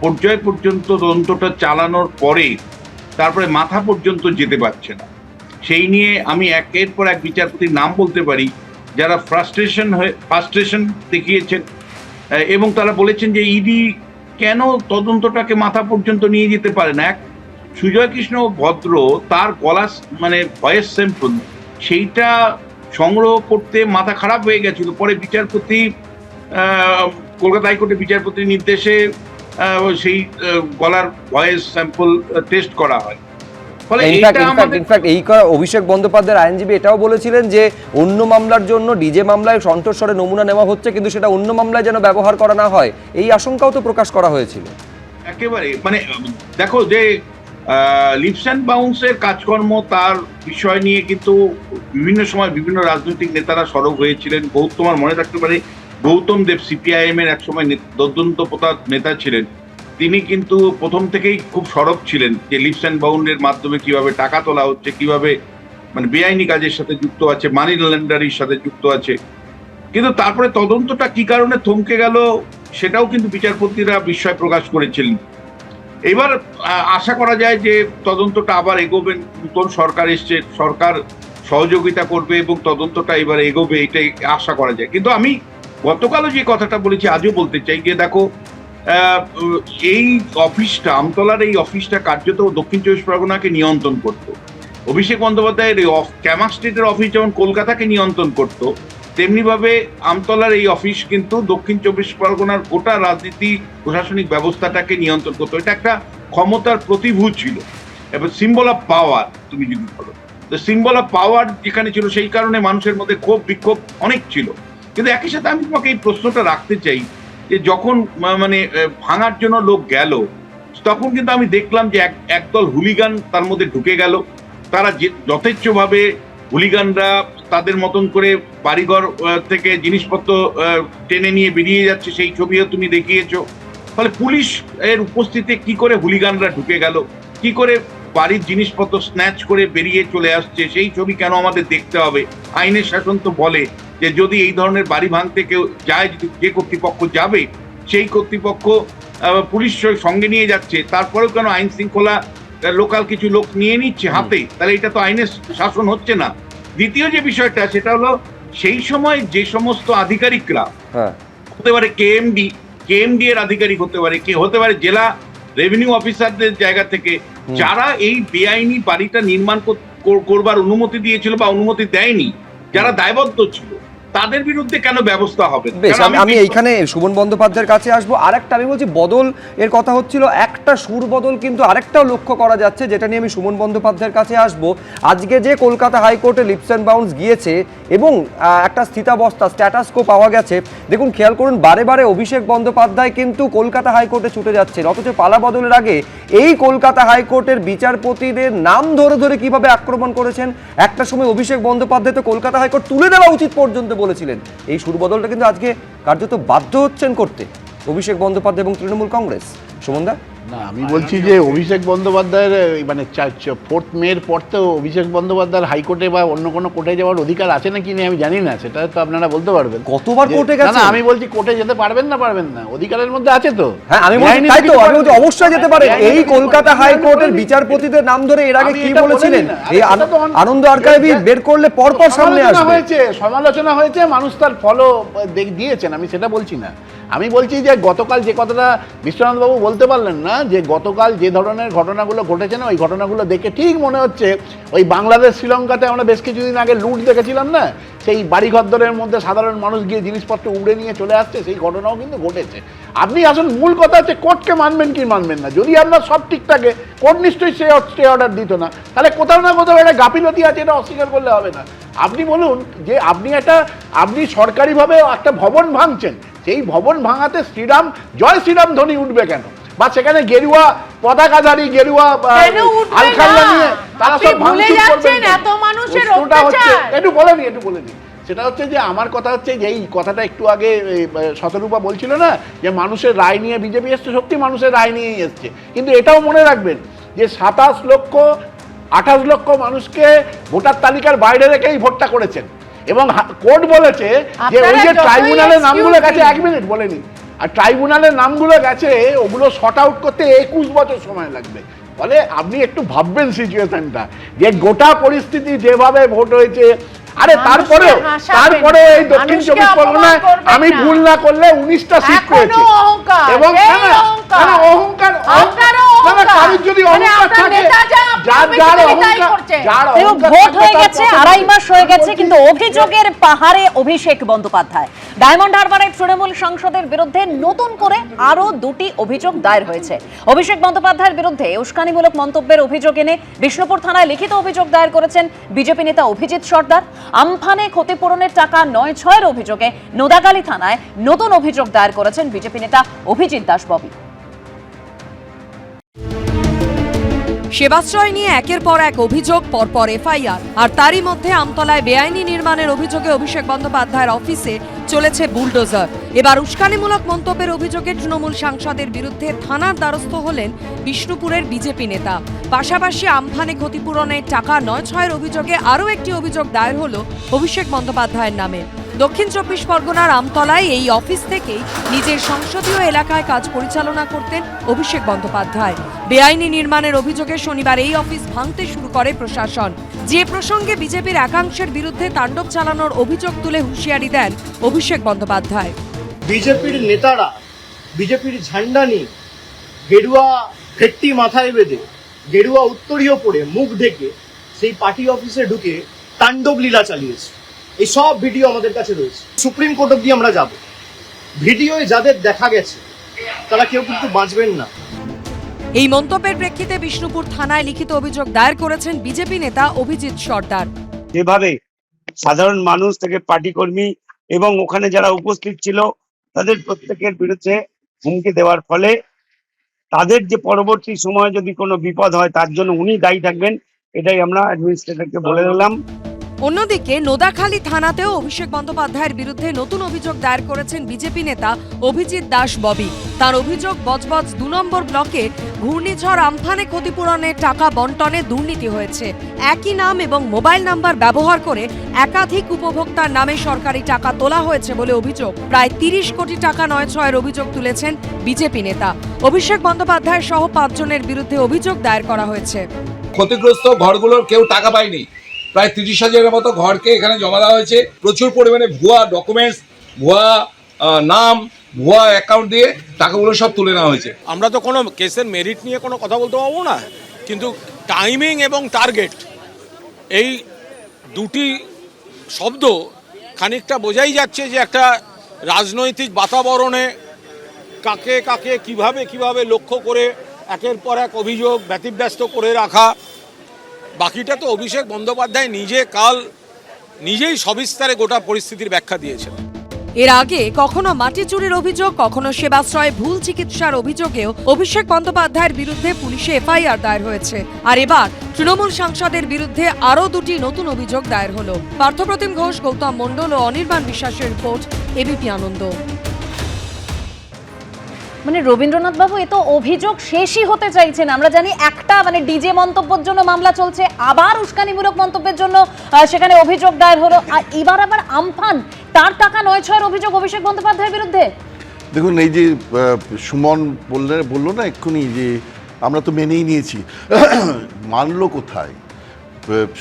Speaker 14: পর্যায় পর্যন্ত তদন্তটা চালানোর পরে তারপরে মাথা পর্যন্ত যেতে পারছে না। সেই নিয়ে আমি একের পর এক বিচারপতির নাম বলতে পারি যারা ফ্রাস্ট্রেশন দেখিয়েছেন, এবং তারা বলেছেন যে ইডি কেন তদন্তটাকে মাথা পর্যন্ত নিয়ে যেতে পারে না। এক সুজয় কৃষ্ণ ভদ্র, তার গলা ভয়েস স্যাম্পল সেইটা সংগ্রহ করতে মাথা খারাপ হয়ে গেছিল। পরে বিচারপতি কলকাতা হাইকোর্টের বিচারপতির নির্দেশে সেই গলার ভয়েস স্যাম্পল টেস্ট করা হয়। ফলে
Speaker 1: এই অভিষেক বন্দ্যোপাধ্যায়ের আইনজীবী এটাও বলেছিলেন যে অন্য মামলার জন্য ডিজে মামলায় কণ্ঠস্বরে নমুনা নেওয়া হচ্ছে, কিন্তু সেটা অন্য মামলায় যেন ব্যবহার করা না হয়, এই আশঙ্কাও তো প্রকাশ করা হয়েছিল।
Speaker 14: একেবারে দেখো যে লিপস অ্যান্ড বাউন্সের কাজকর্ম, তার বিষয় নিয়ে কিন্তু বিভিন্ন সময় বিভিন্ন রাজনৈতিক নেতারা সরব হয়েছিলেন। তোমার মনে রাখতে পারে গৌতম দেব সিপিআইএম এর একসময় দদ্যন্তপ্রতা নেতা ছিলেন, তিনি কিন্তু প্রথম থেকেই খুব সরব ছিলেন যে লিপস অ্যান্ড বাউন্ডের মাধ্যমে কিভাবে টাকা তোলা হচ্ছে, কিভাবে বেআইনি কাজের সাথে যুক্ত আছে, মানি লন্ডারির সাথে যুক্ত আছে। কিন্তু তারপরে তদন্তটা কি কারণে থমকে গেল সেটাও কিন্তু বিচারপতিরা বিস্ময় প্রকাশ করেছিলেন। এবার আশা করা যায় যে তদন্তটা আবার এগোবেন, নতুন সরকার এসছে, সরকার সহযোগিতা করবে এবং তদন্তটা এবার এগোবে, এটাই আশা করা যায়। কিন্তু আমি গতকালও যে কথাটা বলেছি আজও বলতে চাই যে দেখো, এই অফিসটা, আমতলার এই অফিসটা কার্যত দক্ষিণ 24 পরগনাকে নিয়ন্ত্রণ করতো। অভিষেক বন্দ্যোপাধ্যায়ের ক্যামাক স্ট্রিটের অফিস যেমন কলকাতাকে নিয়ন্ত্রণ করতো, তেমনিভাবে আমতলার এই অফিস কিন্তু দক্ষিণ 24 পরগনার গোটা রাজনীতি প্রশাসনিক ব্যবস্থাটাকে নিয়ন্ত্রণ করতো। এটা একটা ক্ষমতার প্রতিভূ ছিল এবং সিম্বল অফ পাওয়ার, তুমি যদি বলো তো সিম্বল অফ পাওয়ার যেখানে ছিল, সেই কারণে মানুষের মধ্যে ক্ষোভ বিক্ষোভ অনেক ছিল। কিন্তু একই সাথে আমি তোমাকে এই প্রশ্নটা রাখতে চাই যে যখন ভাঙার জন্য লোক গেল, তখন কিন্তু আমি দেখলাম যে একদল হুলিগান তার মধ্যে ঢুকে গেল। তারা যথেচ্ছভাবে হুলিগানরা তাদের মতন করে বাড়িঘর থেকে জিনিসপত্র টেনে নিয়ে বেরিয়ে যাচ্ছে, সেই ছবিও তুমি দেখিয়েছো। ফলে পুলিশ এর উপস্থিতিতে কি করে হুলিগানরা ঢুকে গেল, কি করে বাড়ির জিনিসপত্র স্ন্যাচ করে বেরিয়ে চলে আসছে, সেই ছবি কেন আমাদের দেখতে হবে? আইনের শাসন তো বলে যে যদি এই ধরনের বাড়ি ভাঙতে কেউ যায়, যে কর্তৃপক্ষ যাবে সেই কর্তৃপক্ষ পুলিশ সঙ্গে নিয়ে যাচ্ছে, তারপরেও কেন আইন শৃঙ্খলা লোকাল কিছু লোক নিয়ে নিচ্ছে হাতে, তাহলে এটা তো আইনের শাসন হচ্ছে না। দ্বিতীয় যে বিষয়টা সেটা হলো সেই সময় যে সমস্ত আধিকারিকরা হতে পারে কেএমডি এর আধিকারিক হতে পারে, কে হতে পারে জেলা রেভিনিউ অফিসারদের জায়গা থেকে, যারা এই বেআইনি বাড়িটা নির্মাণ করবার অনুমতি দিয়েছিল বা অনুমতি দেয়নি, যারা দায়বদ্ধ ছিল, তাদের বিরুদ্ধে কেন ব্যবস্থা হবে?
Speaker 1: বেশ, আমি এইখানে সুমন বন্দ্যোপাধ্যায়ের কাছে আসবো। আরেকটা আমি বলছি বদল এর কথা হচ্ছিল, একটা সুর বদল কিন্তু আরেকটাও লক্ষ্য করা যাচ্ছে, যেটা নিয়ে আমি সুমন বন্দ্যোপাধ্যায়ের কাছে আসবো। আজকে যে কলকাতা হাইকোর্টে লিপস অ্যান্ড বাউন্স গিয়েছে এবং একটা স্থিতাবস্থা স্ট্যাটাসকো পাওয়া গেছে, দেখুন খেয়াল করুন বারে বারে অভিষেক বন্দ্যোপাধ্যায় কিন্তু কলকাতা হাইকোর্টে ছুটে যাচ্ছেন, অথচ পালা বদলের আগে এই কলকাতা হাইকোর্টের বিচারপতিদের নাম ধরে ধরে কিভাবে আক্রমণ করেছেন। একটা সময় অভিষেক বন্দ্যোপাধ্যায় তো কলকাতা হাইকোর্ট তুলে দেওয়া উচিত পর্যন্ত বলেছিলেন। এই সুরবদলটা কিন্তু আজকে কার্যত বাধ্য হচ্ছেন করতে অভিষেক বন্দ্যোপাধ্যায় এবং তৃণমূল কংগ্রেস। সুমনদা,
Speaker 15: না, আমি বলছি যে অভিষেক বন্দ্যোপাধ্যায়ের মানে 4 মের পর তো অভিষেক বন্দ্যোপাধ্যায়ের হাইকোর্টে বা অন্য কোনো কোর্টে যাওয়ার অধিকার আছে নাকি নেই আমি জানি না, সেটা তো আপনারা বলতে পারবেন।
Speaker 1: কতবার কোর্টে গেছেন?
Speaker 15: না, আমি বলছি কোর্টে যেতে পারবেন না, অধিকারের মধ্যে আছে তো।
Speaker 1: হ্যাঁ, আমি বলছি তাই তো, আমি বলছি অবশ্যই যেতে পারে। এই কলকাতা হাইকোর্টের বিচারপতিদের নাম ধরে এর আগে কি বলেছিলেন? এই আনন্দ আর্কাইভে বের করলে পরপর সামনে আসবে।
Speaker 15: সমালোচনা হয়েছে, মানুষ তার ফলো দিয়েছেন, আমি সেটা বলছি না। আমি বলছি যে গতকাল যে কথাটা বিশ্বনাথবাবু বলতে পারলেন না, যে গতকাল যে ধরনের ঘটনাগুলো ঘটেছে না, ওই ঘটনাগুলো দেখে ঠিক মনে হচ্ছে ওই বাংলাদেশ শ্রীলঙ্কাতে আমরা বেশ কিছুদিন আগে লুট দেখেছিলাম না, সেই বাড়িঘরদরের মধ্যে সাধারণ মানুষ গিয়ে জিনিসপত্র উড়ে নিয়ে চলে আসছে, সেই ঘটনাও কিন্তু ঘটেছে। আপনি আসুন, মূল কথা হচ্ছে কোর্টকে মানবেন কি মানবেন না। যদি আপনার সব ঠিক থাকে, কোর্ট নিশ্চয়ই স্টে অর্ডার দিত না, তাহলে কোথাও না কোথাও একটা গাফিলতি আছে, এটা অস্বীকার করলে হবে না। আপনি বলুন যে আপনি সরকারিভাবে একটা ভবন ভাঙছেন, সেই ভবন ভাঙাতে জয় শ্রীরাম ধ্বনি উঠবে কেন? বা সেখানে গেরুয়া পতাকাধারী গেরুয়া আলখাল্লা নিয়ে তারা সব ভাঙচুর করবেন। একটু বলে নি সেটা হচ্ছে যে আমার কথা হচ্ছে যে এই কথাটা একটু আগে শতরূপা বলছিল না, যে মানুষের রায় নিয়ে বিজেপি এসছে, সত্যি মানুষের রায় নিয়েই এসছে, কিন্তু এটাও মনে রাখবেন যে 28 লক্ষ মানুষকে ভোটার তালিকার বাইরে রেখেই ভোটটা করেছেন, এবং কোর্ট বলেছে যে ওই যে ট্রাইব্যুনালের নামগুলো গেছে, 1 মিনিট বলেনি, আর ট্রাইব্যুনালের নামগুলো গেছে, ওগুলো শর্ট আউট করতে 21 বছর সময় লাগবে। ফলে আপনি একটু ভাববেন সিচুয়েশনটা, যে গোটা পরিস্থিতি যেভাবে ভোট হয়েছে। আরে তারপরে এই দক্ষিণ 24 পরগনায় আমি ভুল না করলে 19টা সিট পেয়েছে, এবং অহংকার কারোর যদি অহংকার থাকে,
Speaker 13: ভোট হয়ে গেছে, 2.5 মাস হয়ে গেছে, কিন্তু অভিযোগের পাহাড়ে অভিষেক বন্দ্যোপাধ্যায়। ডায়মন্ড হারবারের তৃণমূল সাংসদের বিরুদ্ধে নতুন করে আরো 2টি অভিযোগ দায়ের হয়েছে। অভিষেক বন্দ্যোপাধ্যায়ের বিরুদ্ধে উস্কানিমূলক মন্তব্যের অভিযোগ এনে বিষ্ণুপুর থানায় লিখিত অভিযোগ দায়ের করেছেন বিজেপি নেতা অভিজিৎ সর্দার। আমফানে ক্ষতিপূরণের টাকা 9-6-এর অভিযোগে নোদাগালী থানায় নতুন অভিযোগ দায়ের করেছেন বিজেপি নেতা অভিজিৎ দাস ববি।
Speaker 2: সেবাশ্রয় নিয়ে একের পর এক অভিযোগ, পরপর এফআইআর, আর তারই মধ্যে আমতলায় বেআইনি নির্মাণের অভিযোগে অভিষেক বন্দ্যোপাধ্যায়ের অফিসে চলেছে বুলডোজার। এবার উস্কানিমূলক মন্তব্যের অভিযোগে তৃণমূল সাংসদের বিরুদ্ধে থানার দ্বারস্থ হলেন বিষ্ণুপুরের বিজেপি নেতা। পাশাপাশি আমফানে ক্ষতিপূরণের টাকা 9-6-এর অভিযোগে আরও একটি অভিযোগ দায়ের হল অভিষেক বন্দ্যোপাধ্যায়ের নামে। দক্ষিণ 24 পরগনার আমতলায় এই অফিস থেকেই নিজের সংসদীয় এলাকায় কাজ পরিচালনা করতেন অভিষেক বন্দ্যোপাধ্যায়। বেআইনি নির্মাণের অভিযোগে শনিবার এই অফিস ভাঙতে শুরু করে প্রশাসন, যে প্রসঙ্গে বিজেপির একাংশের বিরুদ্ধে তাণ্ডব চালানোর অভিযোগ তুলে হুঁশিয়ারি দেন অভিষেক বন্দ্যোপাধ্যায়।
Speaker 9: বিজেপির নেতারা বিজেপির ঝান্ডা নিয়ে গেরুয়া ভেট্টি মাথায় বেঁধে, গেরুয়া উত্তরীয় পরে, মুখ ঢেকে সেই পার্টি অফিসে ঢুকে তাণ্ডব লীলা চালিয়েছে। এই সব ভিডিও আমাদের কাছে রয়েছে, সুপ্রিম কোর্ট অব্দি আমরা যাব। ভিডিওয়ে যাদের দেখা গেছে তারা কেউ কিন্তু বাঁচবেন না।
Speaker 2: এই মন্তব্যের প্রেক্ষিতে বিষ্ণুপুর থানায় লিখিত অভিযোগ দায়ের করেছেন বিজেপি নেতা অভিজিৎ সর্দার।
Speaker 16: যেভাবে সাধারণ মানুষ থেকে পার্টি কর্মী এবং ওখানে যারা উপস্থিত ছিল তাদের প্রত্যেকের বিরুদ্ধে হুমকি দেওয়ার ফলে তাদের যে পরবর্তী সময়ে যদি কোনো বিপদ হয় তার জন্য উনি দায়ী থাকবেন, এটাই আমরা অ্যাডমিনিস্ট্রেটরকে বলে দিলাম।
Speaker 2: অন্যদিকে নোদাখালী থানাতেও অভিষেক বন্দ্যোপাধ্যায়ের বিরুদ্ধে নতুন অভিযোগ দায়ের করেছেন বিজেপি নেতা অভিজিৎ দাস ববি। তার অভিযোগ, বজবজ 2 নম্বর ব্লকে ঘূর্ণিঝড় আমফানে ক্ষতিপূরণের টাকা বন্টনে দুর্নীতি হয়েছে। একই নাম এবং মোবাইল নাম্বার ব্যবহার করে একাধিক উপভোক্তার নামে সরকারি টাকা তোলা হয়েছে বলে অভিযোগ। প্রায় 30 কোটি টাকা নয় ছয়ের অভিযোগ তুলেছেন বিজেপি নেতা। অভিষেক বন্দ্যোপাধ্যায় সহ 5 জনের বিরুদ্ধে অভিযোগ দায়ের করা হয়েছে।
Speaker 4: ক্ষতিগ্রস্ত ঘরগুলোর কেউ টাকা পায়নি। প্রায় 30,000-এর মতো ঘরকে এখানে জমা দেওয়া হয়েছে। প্রচুর পরিমাণে ভুয়া ডকুমেন্টস, ভুয়া নাম, ভুয়া অ্যাকাউন্ট দিয়ে টাকাগুলো সব তুলে নেওয়া হয়েছে।
Speaker 5: আমরা তো কোনো কেসের মেরিট নিয়ে কোনো কথা বলতে পারবো না, কিন্তু টাইমিং এবং টার্গেট এই দুটি শব্দ খানিকটা বোঝাই যাচ্ছে যে একটা রাজনৈতিক বাতাবরণে কাকে কাকে কিভাবে লক্ষ্য করে একের পর এক অভিযোগ ব্যতিব্যস্ত করে রাখা। বাকিটা তো অভিষেক বন্দ্যোপাধ্যায় নিজেই সবিস্তারে গোটা পরিস্থিতির ব্যাখ্যা দিয়েছেন।
Speaker 2: এর আগে কখনো মাটি চুরির অভিযোগ, কখনো সেবাশ্রয়ে ভুল চিকিৎসার অভিযোগেও অভিষেক বন্দ্যোপাধ্যায়ের বিরুদ্ধে পুলিশে এফআইআর দায়ের হয়েছে। আর এবার তৃণমূল সাংসদের বিরুদ্ধে আরও 2টি নতুন অভিযোগ দায়ের হলো। পার্থপ্রতিম ঘোষ, গৌতম মণ্ডল ও অনির্বাণ বিশ্বাসের রিপোর্ট, এবিপি আনন্দ।
Speaker 13: মানে রবীন্দ্রনাথ বাবু, এ তো অভিযোগ শেষই হতে চাইছে না। আমরা জানি একটা ডিজে মন্তব্যের জন্য মামলা চলছে, আবার উস্কানিমূলক মন্তব্যের জন্য সেখানে অভিযোগ দায়ের হলো, আর এবার আবার আমফান তার টাকা 9-6 অভিযোগ অভিষেক বন্দ্যোপাধ্যায়ের বিরুদ্ধে।
Speaker 6: দেখুন, এই যে সুমন বললো না এক্ষুনি যে আমরা তো মেনেই নিয়েছি, মানলো কোথায়?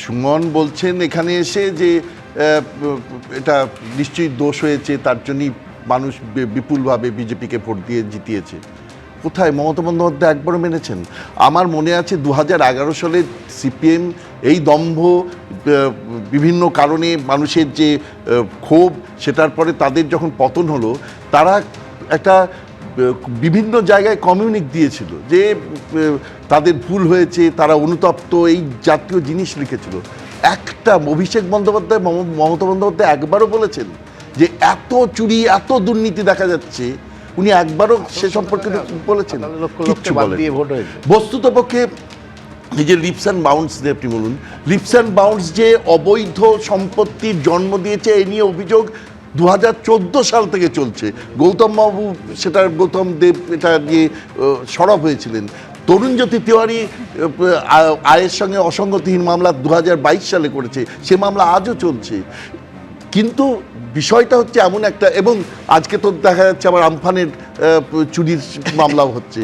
Speaker 6: সুমন বলছেন এখানে এসে যে এটা নিশ্চয়ই দোষ হয়েছে, তার জন্যই মানুষ বিপুলভাবে বিজেপিকে ভোট দিয়ে জিতিয়েছে। কোথায় মমতা বন্দ্যোপাধ্যায় একবারও মেনেছেন? আমার মনে আছে 2011 সালে সিপিএম এই দম্ভ বিভিন্ন কারণে মানুষের যে ক্ষোভ, সেটার পরে তাদের যখন পতন হলো, তারা একটা বিভিন্ন জায়গায় কমিউনিক দিয়েছিল যে তাদের ভুল হয়েছে, তারা অনুতপ্ত, এই জাতীয় জিনিস লিখেছিল। একটা অভিষেক বন্দ্যোপাধ্যায়, মমতা বন্দ্যোপাধ্যায় একবারও বলেছেন যে এত চুরি, এত দুর্নীতি দেখা যাচ্ছে? উনি একবারও সে সম্পর্কে বলেছেন? কিচ্ছু বলেন। বস্তুতপক্ষে এই যে লিপস অ্যান্ড বাউন্স দিয়ে আপনি বলুন, লিপস অ্যান্ড বাউন্স যে অবৈধ সম্পত্তির জন্ম দিয়েছে, এই নিয়ে অভিযোগ 2014 সাল থেকে চলছে। গৌতম দেব এটা নিয়ে সরব হয়েছিলেন। তরুণজ্যোতি তিওয়ারি আয়ের সঙ্গে অসঙ্গতিহীন মামলা 2022 সালে করেছে, সে মামলা আজও চলছে। কিন্তু বিষয়টা হচ্ছে এমন একটা, এবং আজকে তো দেখা যাচ্ছে আবার আমফানের চুরির মামলাও হচ্ছে।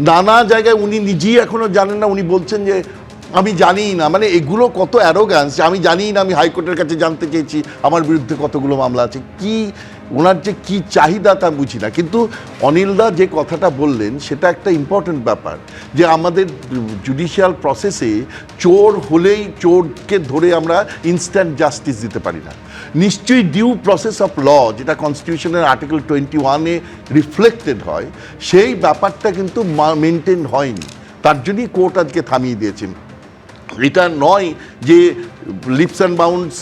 Speaker 6: নানা জায়গায় উনি নিজেই এখনও জানেন না, উনি বলছেন যে আমি জানিই না। মানে এগুলো কত অ্যারোগ্যান্স, আমি জানিই না, আমি হাইকোর্টের কাছে জানতে চেয়েছি আমার বিরুদ্ধে কতগুলো মামলা আছে। কি ওনার যে কি চাহিদা তা বুঝি না। কিন্তু অনিলদা যে কথাটা বললেন সেটা একটা ইম্পর্টেন্ট ব্যাপার, যে আমাদের জুডিশিয়াল প্রসেসে চোর হলেই চোরকে ধরে আমরা ইনস্ট্যান্ট জাস্টিস দিতে পারি না। নিশ্চয়ই ডিউ প্রসেস অফ ল, যেটা কনস্টিটিউশনের আর্টিকেল 21-এ রিফ্লেক্টেড হয়, সেই ব্যাপারটা কিন্তু মেনটেন হয়নি। তার জন্যই কোর্ট আজকে থামিয়ে দিয়েছেন। এটা নয় যে লিপস অ্যান্ড বাউন্স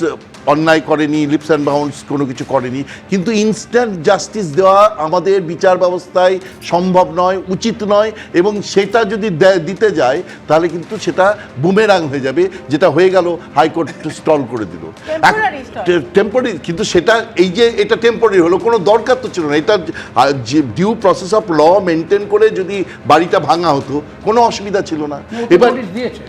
Speaker 6: অন্যায় করেনি, লিপস অ্যান্ড বাউন্স কোনো কিছু করেনি, কিন্তু ইনস্ট্যান্ট জাস্টিস দেওয়া আমাদের বিচার ব্যবস্থায় সম্ভব নয়, উচিত নয়। এবং সেটা যদি দিতে যায় তাহলে কিন্তু সেটা বুমেরাং হয়ে যাবে, যেটা হয়ে গেল, হাইকোর্ট স্টল করে দিল টেম্পোরারি। কিন্তু সেটা এই যে এটা টেম্পোরারি হলো, কোনো দরকার তো ছিল না। এটা due process of law maintain করে যদি বাড়িটা ভাঙা হতো কোনো অসুবিধা ছিল না। এবার নোটিশ দিয়েছে,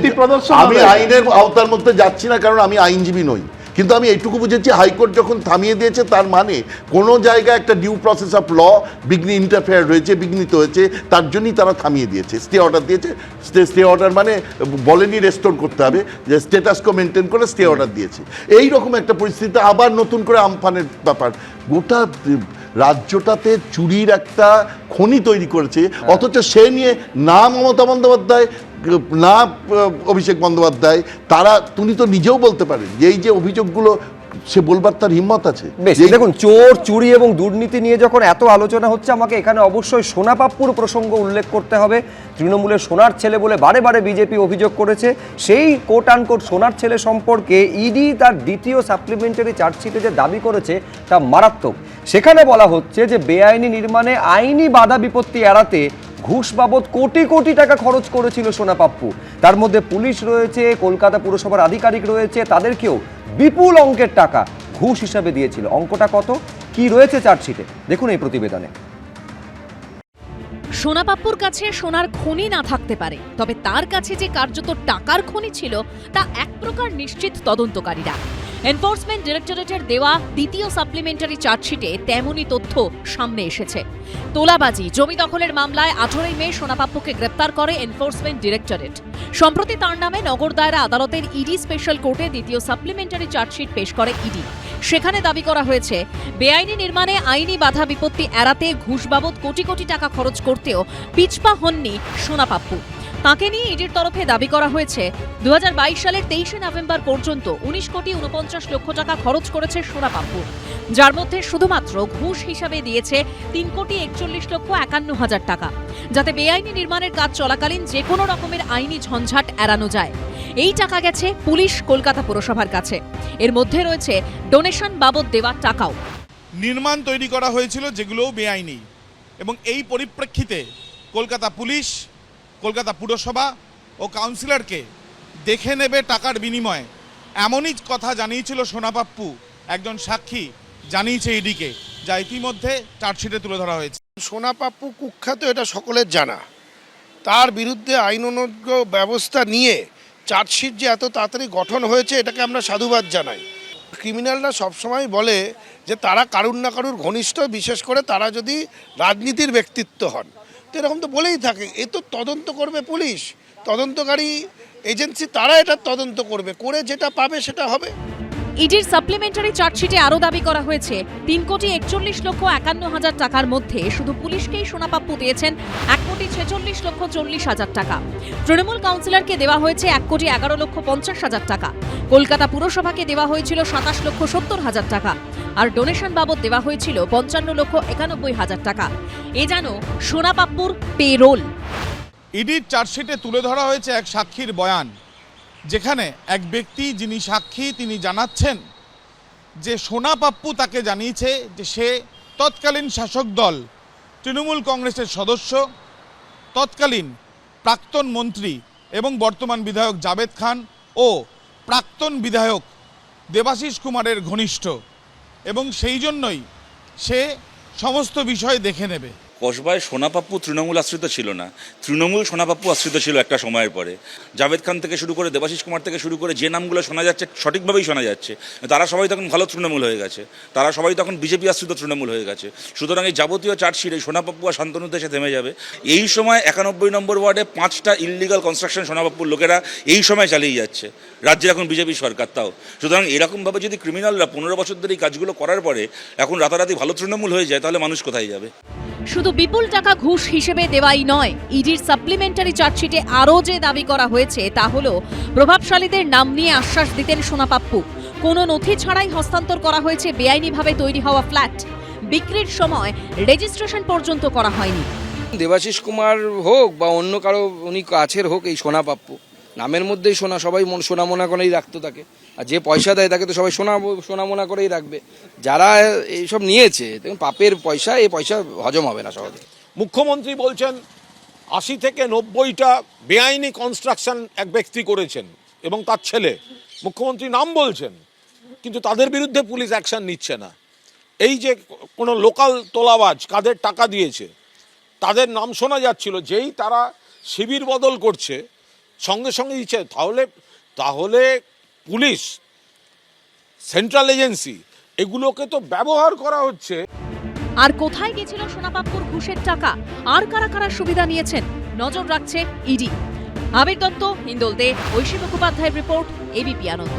Speaker 6: কিন্তু আমি আইনের আওতার মধ্যে যাচ্ছি না, কারণ আমি আইনজীবী নই। কিন্তু আমি এইটুকু বুঝেছি, হাইকোর্ট যখন থামিয়ে দিয়েছে তার মানে কোনো জায়গায় একটা due process of law interfere হয়েছে, বিঘ্নিত হয়েছে, তার জন্যই তারা থামিয়ে দিয়েছে, স্টে অর্ডার দিয়েছে। স্টে অর্ডার মানে বলেনি রেস্টোর করতে হবে, যে স্ট্যাটাসকো মেনটেন করে স্টে অর্ডার দিয়েছে। এই রকম একটা পরিস্থিতিতে আবার নতুন করে আমফানের ব্যাপার, গোটা রাজ্যটাতে চুরির একটা খনি তৈরি করেছে, অথচ সে নিয়ে না মমতা বন্দ্যোপাধ্যায় না অভিষেক বন্দ্যোপাধ্যায়, তুমি তো নিজেও বলতে পারেন যে এই যে অভিযোগগুলো সে বলবার তার হিম্মত আছে?
Speaker 1: বেশ, দেখুন, চোর চুরি এবং দুর্নীতি নিয়ে যখন এত আলোচনা হচ্ছে, আমাকে এখানে অবশ্যই সোনা পাপ্পুর প্রসঙ্গ উল্লেখ করতে হবে। তৃণমূলের সোনার ছেলে বলে বারে বারে বিজেপি অভিযোগ করেছে। সেই কোট আনকোট সোনার ছেলে সম্পর্কে ইডি তার দ্বিতীয় সাপ্লিমেন্টারি চার্জশিটে যে দাবি করেছে তা মারাত্মক। সেখানে বলা হচ্ছে যে বেআইনি নির্মাণে আইনি বাধা বিপত্তি এড়াতে ঘুষ বাবদ কোটি কোটি টাকা খরচ করেছিল সোনা পাপ্পু। তার মধ্যে পুলিশ রয়েছে, কলকাতা পুরসভার আধিকারিক রয়েছে, তাদেরকেও বিপুল অঙ্কের টাকা ঘুষ হিসাবে দিয়েছিল। অঙ্কটা কত, কি রয়েছে চার্জশিটে, দেখুন এই প্রতিবেদনে।
Speaker 2: সোনা পাপ্পুর কাছে সোনার খনি না থাকতে পারে, তবে তার কাছে যে কার্যত টাকার খনি ছিল তা এক প্রকার নিশ্চিত তদন্তকারীরা। এনফোর্সমেন্ট ডিরেক্টরেটের দেওয়া দ্বিতীয় সাপ্লিমেন্টারি চার্জশিটে তেমনই তথ্য সামনে এসেছে। তোলাবাজি, জমি দখলের মামলায় 18 মে সোনা পাপ্পুকে গ্রেপ্তার করে এনফোর্সমেন্ট ডিরেক্টরেট। সম্প্রতি তার নামে নগর দায়রা আদালতের ইডি স্পেশাল কোর্টে দ্বিতীয় সাপ্লিমেন্টারি চার্জশিট পেশ করে ইডি। সেখানে দাবি করা হয়েছে, বেআইনি নির্মাণে আইনি বাধা বিপত্তি এড়াতে ঘুষ বাবদ কোটি কোটি টাকা খরচ করতেও পিছপা হননি সোনা পাপ্পু। তাকে নিয়ে ইডির তরফে দাবি করা হয়েছে 2022 সালের 23 নভেম্বর পর্যন্ত 19 কোটি 49 লক্ষ টাকা খরচ করেছে সোনা পাপ্পু, যার মধ্যে শুধুমাত্র ঘুষ হিসাবে দিয়েছে 3 কোটি 41 লক্ষ 51 হাজার টাকা, যাতে বেআইনি নির্মাণের কাজ চলাকালীন যে কোনো রকমের আইনি ঝঞ্ঝাট এড়ানো যায়। এই টাকা গেছে পুলিশ, কলকাতা পুরসভার কাছে। এর মধ্যে রয়েছে ডোনেশন বাবদ দেওয়া টাকাও।
Speaker 17: নির্মাণ তৈরি করা হয়েছিল যেগুলোও বেআইনি, এবং এই পরিপ্রেক্ষিতে কলকাতা পুলিশ, কলকাতা পুরসভা ও কাউন্সিলরকে দেখে নেবে টাকার বিনিময়ে, এমনই কথা জানিয়েছিল সোনা পাপ্পু। একজন সাক্ষী জানিয়েছে ইডিকে, যা ইতিমধ্যে চার্জশিটে তুলে ধরা হয়েছে।
Speaker 6: সোনা পাপ্পু কুখ্যাত, এটা সকলের জানা। তার বিরুদ্ধে আইনানুগ ব্যবস্থা নিয়ে চার্জশিট যে এত তাড়াতাড়ি গঠন হয়েছে, এটাকে আমরা সাধুবাদ জানাই। ক্রিমিনালরা সবসময় বলে যে তারা কারুর না কারুর ঘনিষ্ঠ, বিশেষ করে তারা যদি রাজনীতির ব্যক্তিত্ব হন, তো এরকম তো বলেই থাকে। এ তো তদন্ত করবে পুলিশ, তদন্তকারী এজেন্সি, তারা এটা তদন্ত করবে, করে যেটা পাবে সেটা হবে।
Speaker 2: ইডির সাপ্লিমেন্টারি চার্জশিটে আরও দাবি করা হয়েছে 3 কোটি 41 লক্ষ 51 হাজার টাকার মধ্যে শুধু পুলিশকেই সোনা পাপ্পু দিয়েছেন 1 কোটি 46 লক্ষ 40 হাজার টাকা। তৃণমূল কাউন্সিলরকে দেওয়া হয়েছে 1 কোটি 11 লক্ষ 50 হাজার টাকা। কলকাতা পুরসভাকে দেওয়া হয়েছিল 27 লক্ষ 70 হাজার টাকা। আর ডোনেশন বাবদ দেওয়া হয়েছিল 55 লক্ষ 91 হাজার টাকা। এ যেন সোনা পাপ্পুর পেরোল।
Speaker 17: ইডির চার্জশিটে তুলে ধরা হয়েছে এক সাক্ষীর বয়ান, যেখানে এক ব্যক্তি যিনি সাক্ষী তিনি জানাচ্ছেন যে সোনা পাপ্পু তাকে জানিয়েছে যে সে তৎকালীন শাসক দল তৃণমূল কংগ্রেসের সদস্য, তৎকালীন প্রাক্তন মন্ত্রী এবং বর্তমান বিধায়ক জাভেদ খান ও প্রাক্তন বিধায়ক দেবাশিস কুমারের ঘনিষ্ঠ, এবং সেই জন্যই সে সমস্ত বিষয় দেখে নেবে।
Speaker 18: কসবায় সোনা পাপ্পু তৃণমূল আশ্রিত ছিল না, তৃণমূল সোনা পাপ্পু আশ্রিত ছিল একটা সময়ের পরে। জাভেদ খান থেকে শুরু করে দেবাশিস কুমার থেকে শুরু করে যে নামগুলো শোনা যাচ্ছে সঠিকভাবেই শোনা যাচ্ছে, তারা সবাই তখন ভালো তৃণমূল হয়ে গেছে, তারা সবাই তখন বিজেপি আশ্রিত তৃণমূল হয়ে গেছে। সুতরাং এই যাবতীয় চার্জশিট এই সোনা পাপ্পু আর শান্তনুতে এসে থেমে যাবে। এই সময় 91 নম্বর ওয়ার্ডে 5টা ইললিগাল কনস্ট্রাকশন সোনা পাপ্পুর লোকেরা এই সময় চালিয়ে যাচ্ছে, রাজ্যের এখন বিজেপি সরকার তাও। সুতরাং এরকমভাবে যদি ক্রিমিনালরা 15 বছর ধরে এই কাজগুলো করার পরে এখন রাতারাতি ভালো তৃণমূল হয়ে যায়, তাহলে মানুষ কোথায় যাবে?
Speaker 2: শুধু বিপুল টাকা ঘুষ হিসেবে দেওয়াই নয়, ইডির সাপ্লিমেন্টারি চার্জশিটে আরও যে দাবি করা হয়েছে তা হল প্রভাবশালীদের নাম নিয়ে আশ্বাস দিতেন সোনা পাপ্পু। কোনো নথি ছাড়াই হস্তান্তর করা হয়েছে বেআইনিভাবে তৈরি হওয়া ফ্ল্যাট। বিক্রির সময় রেজিস্ট্রেশন পর্যন্ত করা হয়নি।
Speaker 7: দেবাশিস কুমার হোক বা অন্য কারো উনি কাছের হোক, এই সোনা পাপ্পু নামের মধ্যেই সোনা, সবাই সোনা মোনা করেই রাখতো তাকে। আর যে পয়সা দেয় তাকে তো সবাই সোনা মোনা করেই রাখবে। যারা এইসব নিয়েছে, দেখুন পাপের পয়সা, এই পয়সা হজম হবে না সহজে।
Speaker 5: মুখ্যমন্ত্রী বলছেন 80 থেকে 90টা বেআইনি কনস্ট্রাকশন এক ব্যক্তি করেছেন এবং তার ছেলে। মুখ্যমন্ত্রী নাম বলছেন, কিন্তু তাদের বিরুদ্ধে পুলিশ অ্যাকশন নিচ্ছে না। এই যে কোনো লোকাল তোলাবাজ কাদের টাকা দিয়েছে তাদের নাম শোনা যাচ্ছিল, যেই তারা শিবির বদল করছে সঙ্গে সঙ্গে দিচ্ছে। তাহলে পুলিশ, সেন্ট্রাল এজেন্সি, এগুলোকে তো ব্যবহার করা হচ্ছে।
Speaker 2: আর কোথায় গেছিল সোনা পাপ্পুর ঘুষের টাকা? আর কারা কারা সুবিধা নিয়েছেন নজর রাখছে ইডি। আবির দত্ত, হিন্দোল দে, ঐশী মুখোপাধ্যায়ের রিপোর্ট, এবিপি আনন্দ।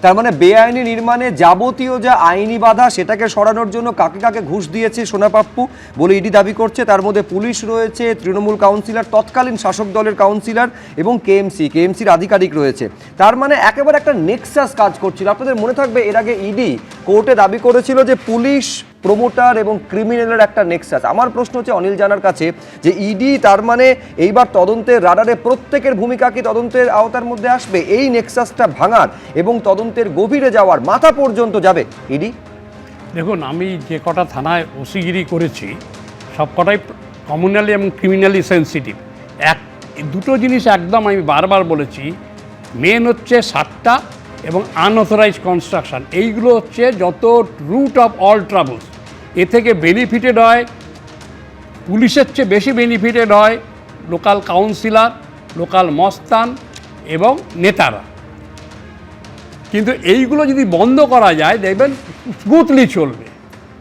Speaker 1: তার মানে বেআইনি নির্মাণে যাবতীয় যা আইনি বাধা সেটাকে সরানোর জন্য কাকে কাকে ঘুষ দিয়েছে সোনা পাপ্পু বলে ইডি দাবি করছে। তার মধ্যে পুলিশ রয়েছে, তৃণমূল কাউন্সিলর, তৎকালীন শাসক দলের কাউন্সিলর এবং কেএমসির আধিকারিক রয়েছে। তার মানে একেবারে একটা নেক্সাস কাজ করছিল। আপনাদের মনে থাকবে এর আগে ইডি কোর্টে দাবি করেছিল যে পুলিশ, প্রমোটার এবং ক্রিমিনালের একটা নেক্সাস। আমার প্রশ্ন হচ্ছে অনিল জানার কাছে যে ইডি তার মানে এইবার তদন্তের রাডারে প্রত্যেকের ভূমিকা কি তদন্তের আওতার মধ্যে আসবে? এই নেক্সাসটা ভাঙার এবং তদন্তের গভীরে যাওয়ার মাথা পর্যন্ত যাবে ইডি?
Speaker 8: দেখুন, আমি যে কটা থানায় ওসিগিরি করেছি সব কটাই কমিউনালি এবং ক্রিমিনালি সেন্সিটিভ। দুটো জিনিস একদম আমি বারবার বলেছি, মেন হচ্ছে সাট্টা এবং আনঅথরাইজ কনস্ট্রাকশন। এইগুলো হচ্ছে যত রুট অফ অল ট্রাবলস। এ থেকে বেনিফিটেড হয়, পুলিশের চেয়ে বেশি বেনিফিটেড হয় লোকাল কাউন্সিলর, লোকাল মস্তান এবং নেতারা। কিন্তু এইগুলো যদি বন্ধ করা যায় দেখবেন স্মুথলি চলবে।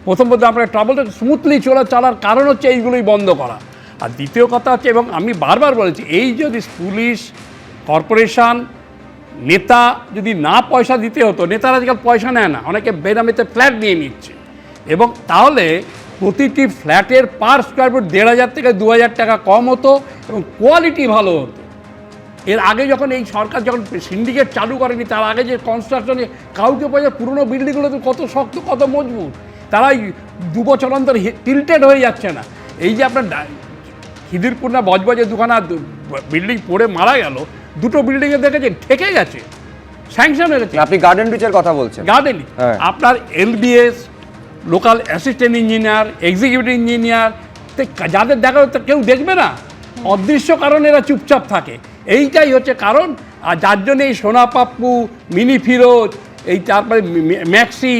Speaker 8: প্রথমত আপনার ট্রাবলটা স্মুথলি চালার কারণ হচ্ছে এইগুলোই বন্ধ করা। আর দ্বিতীয় কথা হচ্ছে, এবং আমি বারবার বলেছি, এই যদি পুলিশ, কর্পোরেশন, নেতা যদি না পয়সা দিতে হতো, নেতারা আজকাল পয়সা নেয় না, অনেকে বেনামিতে ফ্ল্যাট নিয়ে নিচ্ছে, এবং তাহলে প্রতিটি ফ্ল্যাটের পার স্কোয়ার ফুট 1,500 থেকে 2,000 টাকা কম হতো এবং কোয়ালিটি ভালো হতো। এর আগে যখন এই সরকার যখন সিন্ডিকেট চালু করেনি, তার আগে যে কনস্ট্রাকশনে কাউকে পয়সা, পুরনো বিল্ডিংগুলো তো কত শক্ত, কত মজবুত, তারাই 2 বছর অন্তর টিল্টেড হয়ে যাচ্ছে না। এই যে আপনার খিদিরপুর না বজবজে দুখানা বিল্ডিং পড়ে মারা গেল, দুটো বিল্ডিংয়ে দেখেছে ঠেকে গেছে, স্যাংশন হয়ে গেছে।
Speaker 1: আপনি গার্ডেন রিচের কথা বলছেন?
Speaker 8: গার্ডেন, আপনার lbs, local assistant engineer, executive engineer, যাদের দেখা কেউ দেখবে না, অদৃশ্য কারণে এরা চুপচাপ থাকে। এইটাই হচ্ছে কারণ। আর যার জন্য এই সোনা পাপ্পু, মিনি ফিরোজ, এই তারপরে ম্যাক্সি,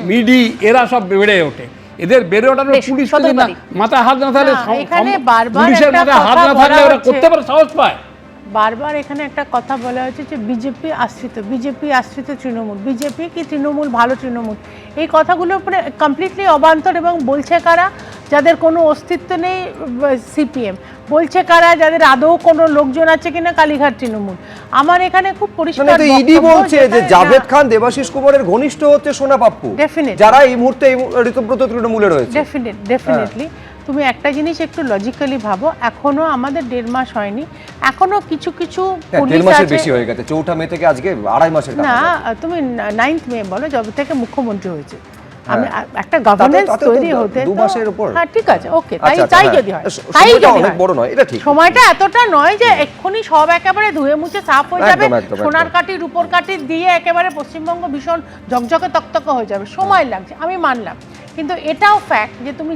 Speaker 8: মিডি, এরা সব বেড়ে ওঠে। এদের বেড়ে ওঠানোর পুলিশ মাথায় হাত না থাকলে, পুলিশের মাথায় হাত না থাকলে ওরা করতে পারে, সাহস পায়।
Speaker 10: বারবার এখানে একটা কথা বলা হয়েছে যে বিজেপি আশ্রিত তৃণমূল, বিজেপি কি তৃণমূল ভালো তৃণমূল, এই কথাগুলো উপরে কমপ্লিটলি অবান্তর। এবং বলছে কারা? যাদের কোনো অস্তিত্ব নেই সিপিএম, বলছে কারা? যাদের আদৌ কোনো লোকজন আছে কিনা কালীঘাট তৃণমূল। আমার এখানে খুব পরিষ্কার
Speaker 1: ইডি বলছে যে জাভেদ খান, দেবাশিস কুমারের ঘনিষ্ঠ হচ্ছে সোনা পাপ্পু, যারা এই মুহূর্তে ঋতব্রত তৃণমূলে রয়েছে।
Speaker 10: ডেফিনেটলি। তুমি একটা জিনিস একটু লজিক্যালি ভাবো, এখনো আমাদের 1.5 মাস হয়নি, এখনো কিছু পুলিশ আছে,
Speaker 1: বেশি হয়ে গেছে। 4 মে থেকে আজকে 2.5 মাসের
Speaker 10: না, তুমি 9 মে বলো, যবে থেকে মুখ্যমন্ত্রী হয়েছে। আমি একটা গভর্নেন্স তৈরি হতে
Speaker 1: 2 মাসের উপর।
Speaker 10: হ্যাঁ, ঠিক আছে, ওকে, তাই যদি হয়,
Speaker 1: অনেক বড় নয়, এটা ঠিক।
Speaker 10: সময়টা এতটা নয় যে এক্ষুনি সব একেবারে ধুয়ে মুছে সাফ হয়ে যাবে, সোনার কাঠি রূপোর কাঠি দিয়ে একেবারে পশ্চিমবঙ্গ ভীষণ ঝকঝকে তকতকে হয়ে যাবে। সময় লাগছে, আমি মানলাম, কিন্তু এটাও ফ্যাক্ট যে তুমি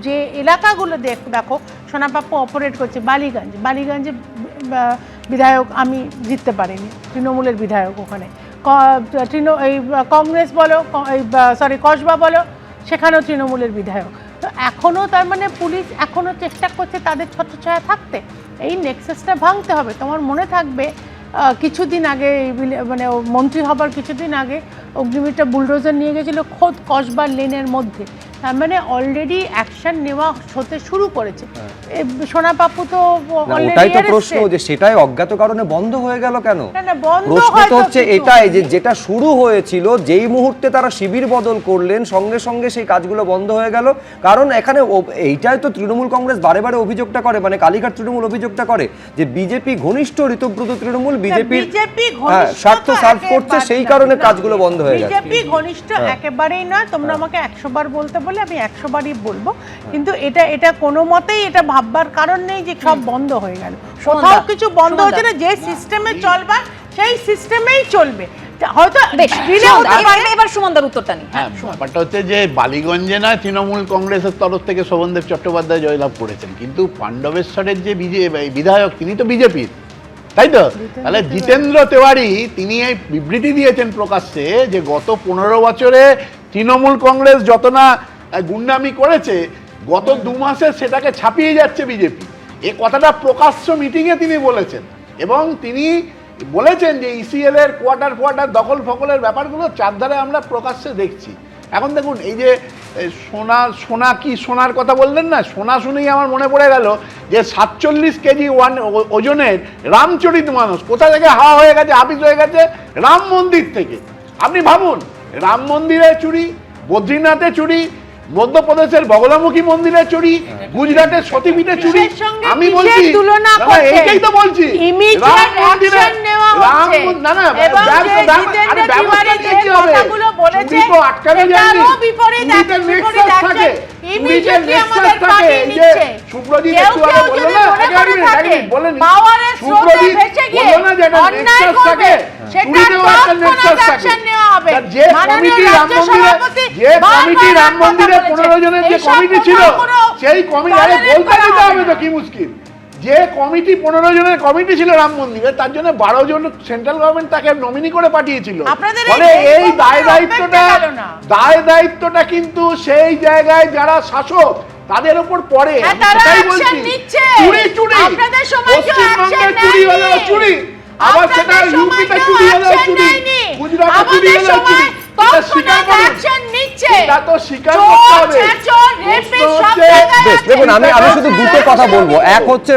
Speaker 10: যে এলাকাগুলো দেখো সোনা পাপ্পু অপারেট করছে, বালিগঞ্জে বিধায়ক আমি জিততে পারিনি, তৃণমূলের বিধায়ক ওখানে, এই কংগ্রেস বলো, কসবা বলো, সেখানেও তৃণমূলের বিধায়ক। তো এখনও তার মানে পুলিশ এখনও চেষ্টা করছে তাদের ছত্রছায়া থাকতে। এই নেক্সাসটা ভাঙতে হবে। তোমার মনে থাকবে কিছুদিন আগে, মানে মন্ত্রী হবার কিছুদিন আগে অগ্নিমিত্রা বুলডোজার নিয়ে গেছিল খোদ কসবা লেনের মধ্যে। তার মানে অলরেডি অ্যাকশন নেওয়া হতে শুরু করেছে। সোনা পাপ্পু তো
Speaker 1: ওটাই তো প্রশ্ন, যে সেটাই অজ্ঞাত কারণে বন্ধ হয়ে গেল কেন? প্রশ্ন তো হচ্ছে এটাই যে যেটা শুরু হয়েছিল, যেই মুহূর্তে তারা শিবির বদল করলেন সঙ্গে সঙ্গে সেই কাজগুলো বন্ধ হয়ে গেল। কারণ এখানে এইটাই তো তৃণমূল কংগ্রেস বারে বারে অভিযোগটা করে, মানে কালীঘাট তৃণমূল অভিযোগটা করে যে বিজেপি ঘনিষ্ঠ ঋতব্রত তৃণমূল বিজেপির স্বার্থ সার্ভ করছে, সেই কারণে কাজগুলো বন্ধ হয়ে গেছে।
Speaker 10: বিজেপি ঘনিষ্ঠ একেবারেই নয়, তোমরা আমাকে 100 বার বলতে বলে আমি 100 বারই বলবো, কিন্তু এটা কোনো মতেই এটা ভাববার কারণ নেই যে সব বন্ধ হয়ে গেল। কোথাও কিছু বন্ধ হচ্ছে না, যে সিস্টেমে চলবা সেই সিস্টেমেই চলবে। হয়তো
Speaker 13: এবার সুমনদার উত্তরটা নেই।
Speaker 15: ব্যাপারটা হচ্ছে যে বালিগঞ্জে না তৃণমূল কংগ্রেসের তরফ থেকে শোভনদেব চট্টোপাধ্যায় জয়লাভ করেছেন, কিন্তু পাণ্ডবেশ্বরের যে বিধায়ক তিনি তো বিজেপির, তাই তো? তাহলে জিতেন্দ্র তেওয়ারি তিনি এই বিবৃতি দিয়েছেন প্রকাশ্যে যে গত 15 বছরে তৃণমূল কংগ্রেস যত না গুন্ডামি করেছে, গত 2 মাসে সেটাকে ছাপিয়ে যাচ্ছে বিজেপি। এ কথাটা প্রকাশ্য মিটিংয়ে তিনি বলেছেন, এবং তিনি বলেছেন যে ইসিএল এর কোয়ার্টার দখল ফকলের ব্যাপারগুলো চারধারে আমরা প্রকাশ্যে দেখছি। এখন দেখুন, এই যে সোনার কথা বললেন না, সোনা শুনেই আমার মনে পড়ে গেল যে 47 কেজি ওজনের রামচরিত মানস কোথা থেকে হাওয়া হয়ে গেছে, হাফিজ হয়ে গেছে রাম মন্দির থেকে। আপনি ভাবুন, রাম মন্দিরে চুরি, বদ্রীনাথে চুরি, মধ্যপ্রদেশের বগলামুখী মন্দিরে চুরি, গুজরাটের সতীপীঠে চুরি। আমি বলছি এইটাই তো বলছি, রাম মন্দিরে আটকানো যায়নি, থাকে সুব্রজিৎ একটু আগে বললো না, বলেন সুব্রজিৎ বললো না যে থাকে যে কমিটি রাম মন্দিরে 15 জনের যে কমিটি ছিল, সেই কমিটি বলতে দিতে হবে তো কি মুশকিল, যে কমিটি 15 জনের কমিটি ছিল রাম মন্দিরে, তার জন্য 12 জন সেন্ট্রাল গভর্নমেন্ট তাকে নমিনি করে পাঠিয়েছিল। ফলে এই দায় দায়িত্বটা কিন্তু সেই জায়গায় যারা শাসক তাদের উপর পড়ে। সেটাই বলছি, চুরি চুরি পশ্চিমবঙ্গে চুরি হলো চুরি, আবার সেটা ইউপিতে চুরি হলো চুরি, গুজরাটে চুরি হলো চুরি।
Speaker 1: দেখুন, আমি শুধু দুটো কথা বলবো। এক হচ্ছে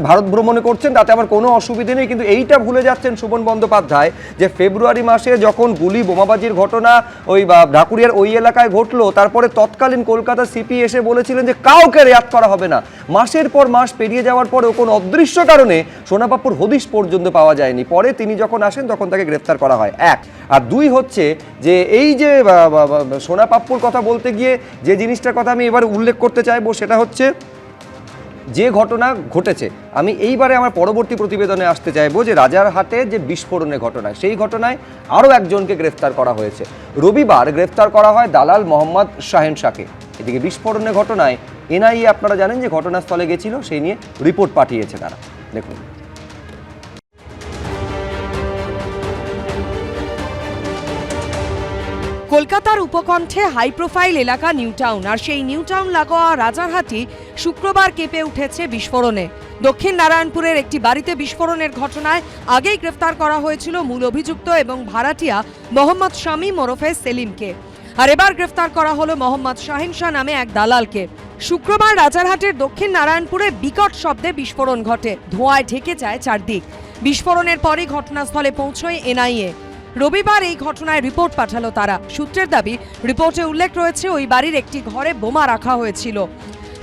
Speaker 1: ভারত ভ্রমণে করছেন, তাতে আমার কোনো অসুবিধে নেই, কিন্তু এইটা ভুলে যাচ্ছেন শোভন বন্দ্যোপাধ্যায় যে ফেব্রুয়ারি মাসে যখন গুলি বোমাবাজির ঘটনা ওই ঢাকুরিয়ার ওই এলাকায় ঘটলো, তারপরে তৎকালীন কলকাতা সিপি এসে বলেছিলেন যে কাউকে রেয়াত করা হবে না। মাসের পর মাস পেরিয়ে যাওয়ার পরেও কোনো অদৃশ্য কারণে সোনা পাপ্পুর হদিশ পর্যন্ত পাওয়া যায়নি। পরে তিনি যখন আসেন তখন তাকে গ্রেফতার করা হয়, এক। আর দুই হচ্ছে যে এই যে সোনা পাপ্পুর কথা বলতে গিয়ে যে জিনিসটার কথা আমি এবার উল্লেখ করতে চাইবো, সেটা হচ্ছে যে ঘটনা ঘটেছে, আমি এইবারে আমার পরবর্তী প্রতিবেদনে আসতে চাইবো যে রাজারহাটে যে বিস্ফোরণের ঘটনা, সেই ঘটনায় আরও একজনকে গ্রেফতার করা হয়েছে। রবিবার গ্রেফতার করা হয় দালাল মোহাম্মদ শাহেন শাহকে। এদিকে বিস্ফোরণের ঘটনায় এনআইএ আপনারা জানেন যে ঘটনাস্থলে গেছিল, সেই নিয়ে রিপোর্ট পাঠিয়েছে তারা। দেখুন,
Speaker 2: কলকাতার উপকণ্ঠে হাই প্রোফাইল এলাকা নিউ টাউন, আর সেই নিউ টাউন লাগোয়া রাজারহাটই শুক্রবার কেঁপে উঠেছে বিস্ফোরণে। দক্ষিণ নারায়ণপুরের একটি বাড়িতে বিস্ফোরণের ঘটনায় আগেই গ্রেফতার করা হয়েছিল মূল অভিযুক্ত এবং ভাড়াটিয়া মোহাম্মদ শামীম ওরফে সেলিমকে। আর এবার গ্রেফতার করা হলো মোহাম্মদ শাহিন শাহ নামে এক দালালকে। শুক্রবার রাজারহাটের দক্ষিণ নারায়ণপুরে বিকট শব্দে বিস্ফোরণ ঘটে, ধোঁয়ায় ঢেকে যায় চারদিক। বিস্ফোরণের পরই ঘটনাস্থলে পৌঁছয় এনআইএ। রবিবার এই ঘটনায় রিপোর্ট পাঠালো তারা। সূত্রের দাবি, রিপোর্টে উল্লেখ রয়েছে ওই বাড়ির একটি ঘরে বোমা রাখা হয়েছিল।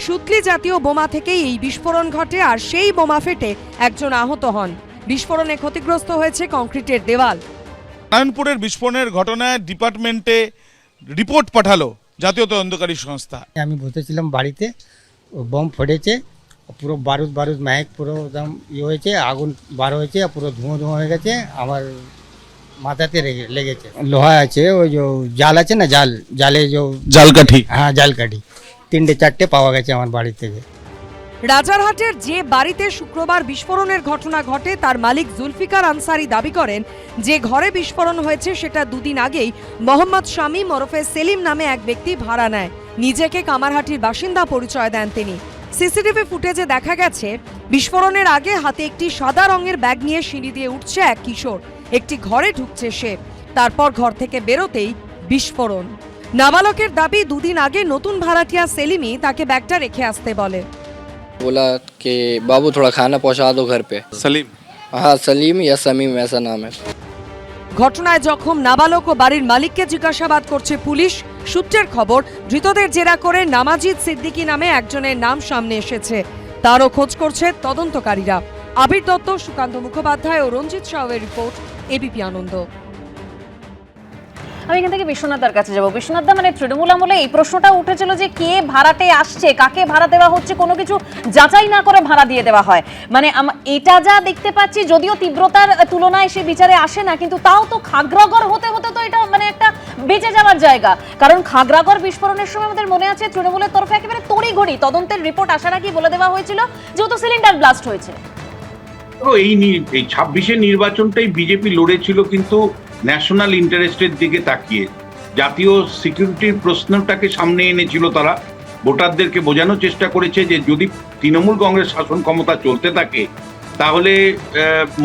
Speaker 2: সুতলি জাতীয় বোমা থেকেই এই বিস্ফোরণ ঘটে, আর সেই বোমা ফেটে একজন আহত হন। বিস্ফোরণে ক্ষতিগ্রস্ত হয়েছে কংক্রিটের দেওয়াল।
Speaker 17: নারায়ণপুরের বিস্ফোরণের ঘটনায় ডিপার্টমেন্টে রিপোর্ট পাঠালো জাতীয় তদন্তকারী সংস্থা।
Speaker 19: আমি বসেছিলাম বাড়িতে, বম ফেটেছে, পুরো বারুদ महक পুরো একদম ইয়ে হয়েছে, আগুন বার হয়েছে, পুরো ধোঁয়া হয়ে গেছে। আমার মাথাতে লেগেছে। লোহা আছে, ওই যে জাল আছে না, জালে যে
Speaker 17: জালকাঠি,
Speaker 19: হ্যাঁ জালকাঠি 3-4টে পাওয়া গেছে আমার বাড়ি থেকে।
Speaker 2: রাজারহাটের যে বাড়িতে শুক্রবার বিস্ফোরণের ঘটনা ঘটে, তার মালিক জুলফিকার আনসারি দাবি করেন যে ঘরে বিস্ফোরণ হয়েছে সেটা দুদিন আগেই মোহাম্মদ শামীম ওরফে সেলিম নামে এক ব্যক্তি ভাড়া নেয়। নিজেকে কামারহাটির বাসিন্দা পরিচয় দেন তিনি। সিসিটিভি ফুটেজে দেখা গেছে বিস্ফোরণের আগে হাতে একটি সাদা রঙের ব্যাগ নিয়ে সিঁড়ি দিয়ে উঠছে এক কিশোর। একটি ঘরে ঢুকছে সে, তারপর ঘর থেকে বেরোতেই বিস্ফোরণ। নাবালকের দাবি, দুদিন আগে নতুন ভাড়াটিয়া সেলিমই তাকে ব্যাগটা রেখে আসতে বলে।
Speaker 7: बोला कि बाबू थोड़ा खाना पहुंचा दो घर पे।
Speaker 17: सलीम?
Speaker 7: हाँ सलीम या समीम ऐसा नाम है।
Speaker 2: ঘটনায় জখম নাবালক ও বাড়ির মালিককে জিজ্ঞাসাবাদ করছে পুলিশ। সূত্রের খবর, ধৃতদের জেরা করে নামাজিদ সিদ্দিকী নামে একজনের নাম সামনে এসেছে, তারও খোঁজ করছে তদন্তকারীরা। আবির দত্ত, সুকান্ত মুখোপাধ্যায় ও রঞ্জিত সাউয়ের রিপোর্ট, এবিপি আনন্দ।
Speaker 13: আমি এখান থেকে বিশ্বনাথদার কাছে যাবো। বিশ্বনাথদা, মানে তৃণমূল আমলে এই প্রশ্নটা উঠেছিল যে কে ভাড়াটে আসছে, কাকে ভাড়া দেওয়া হচ্ছে, কোনো কিছু যাচাই না করে ভাড়া দিয়ে দেওয়া হয়। মানে এটা যা দেখতে পাচ্ছি, যদিও তীব্রতার তুলনায় সে বিচারে আসে না, কিন্তু তাও তো খাগড়াগড় হতে হতে তো এটা মানে একটা বেঁচে যাওয়ার জায়গা। কারণ খাগড়াগড় বিস্ফোরণের সময় আমাদের মনে আছে তৃণমূলের তরফে একেবারে তড়িঘড়ি তদন্তের রিপোর্ট আসার আগেই বলে দেওয়া হয়েছিল যেহেতু সিলিন্ডার ব্লাস্ট হয়েছে।
Speaker 14: এই 26-এর নির্বাচনটাই বিজেপি লড়েছিল কিন্তু ন্যাশনাল ইন্টারেস্টের দিকে তাকিয়ে, জাতীয় সিকিউরিটির প্রশ্নটাকে সামনে এনেছিল তারা। ভোটারদেরকে বোঝানোর চেষ্টা করেছে যে যদি তৃণমূল কংগ্রেস শাসন ক্ষমতা চলতে থাকে তাহলে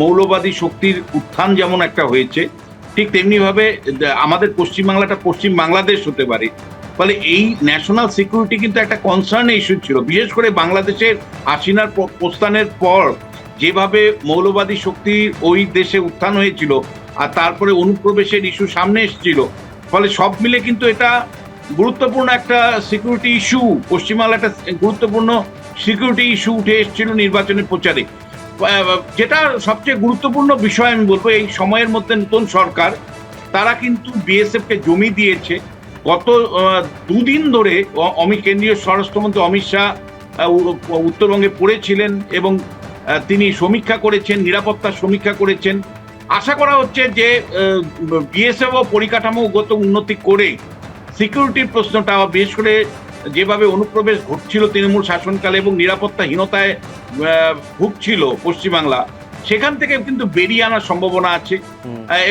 Speaker 14: মৌলবাদী শক্তির উত্থান যেমন একটা হয়েছে, ঠিক তেমনিভাবে আমাদের পশ্চিমবাংলাটা পশ্চিম বাংলাদেশ হতে পারে। ফলে এই ন্যাশনাল সিকিউরিটি কিন্তু একটা কনসার্ন ইস্যু ছিল, বিশেষ করে বাংলাদেশের হাসিনার প্রস্থানের পর যেভাবে মৌলবাদী শক্তির ওই দেশে উত্থান হয়েছিল। আর তারপরে অনুপ্রবেশের ইস্যু সামনে এসেছিল। ফলে সব মিলে কিন্তু এটা গুরুত্বপূর্ণ একটা সিকিউরিটি ইস্যু, পশ্চিমবাংলা একটা গুরুত্বপূর্ণ সিকিউরিটি ইস্যু উঠে এসেছিল নির্বাচনের প্রচারে। যেটা সবচেয়ে গুরুত্বপূর্ণ বিষয় আমি বলবো, এই সময়ের মধ্যে নতুন সরকার তারা কিন্তু বিএসএফকে জমি দিয়েছে। গত 2 দিন ধরে কেন্দ্রীয় স্বরাষ্ট্রমন্ত্রী অমিত শাহ উত্তরবঙ্গে পড়েছিলেন এবং তিনি সমীক্ষা করেছেন, নিরাপত্তার সমীক্ষা করেছেন। আশা করা হচ্ছে যে বিএসএফ ও পরিকাঠামোগত উন্নতি করে সিকিউরিটির প্রশ্নটা, বিশেষ করে যেভাবে অনুপ্রবেশ ঘটছিল তৃণমূল শাসনকালে এবং নিরাপত্তাহীনতায় ভুগছিল পশ্চিমবাংলা, সেখান থেকে কিন্তু বেরিয়ে আনার সম্ভাবনা আছে।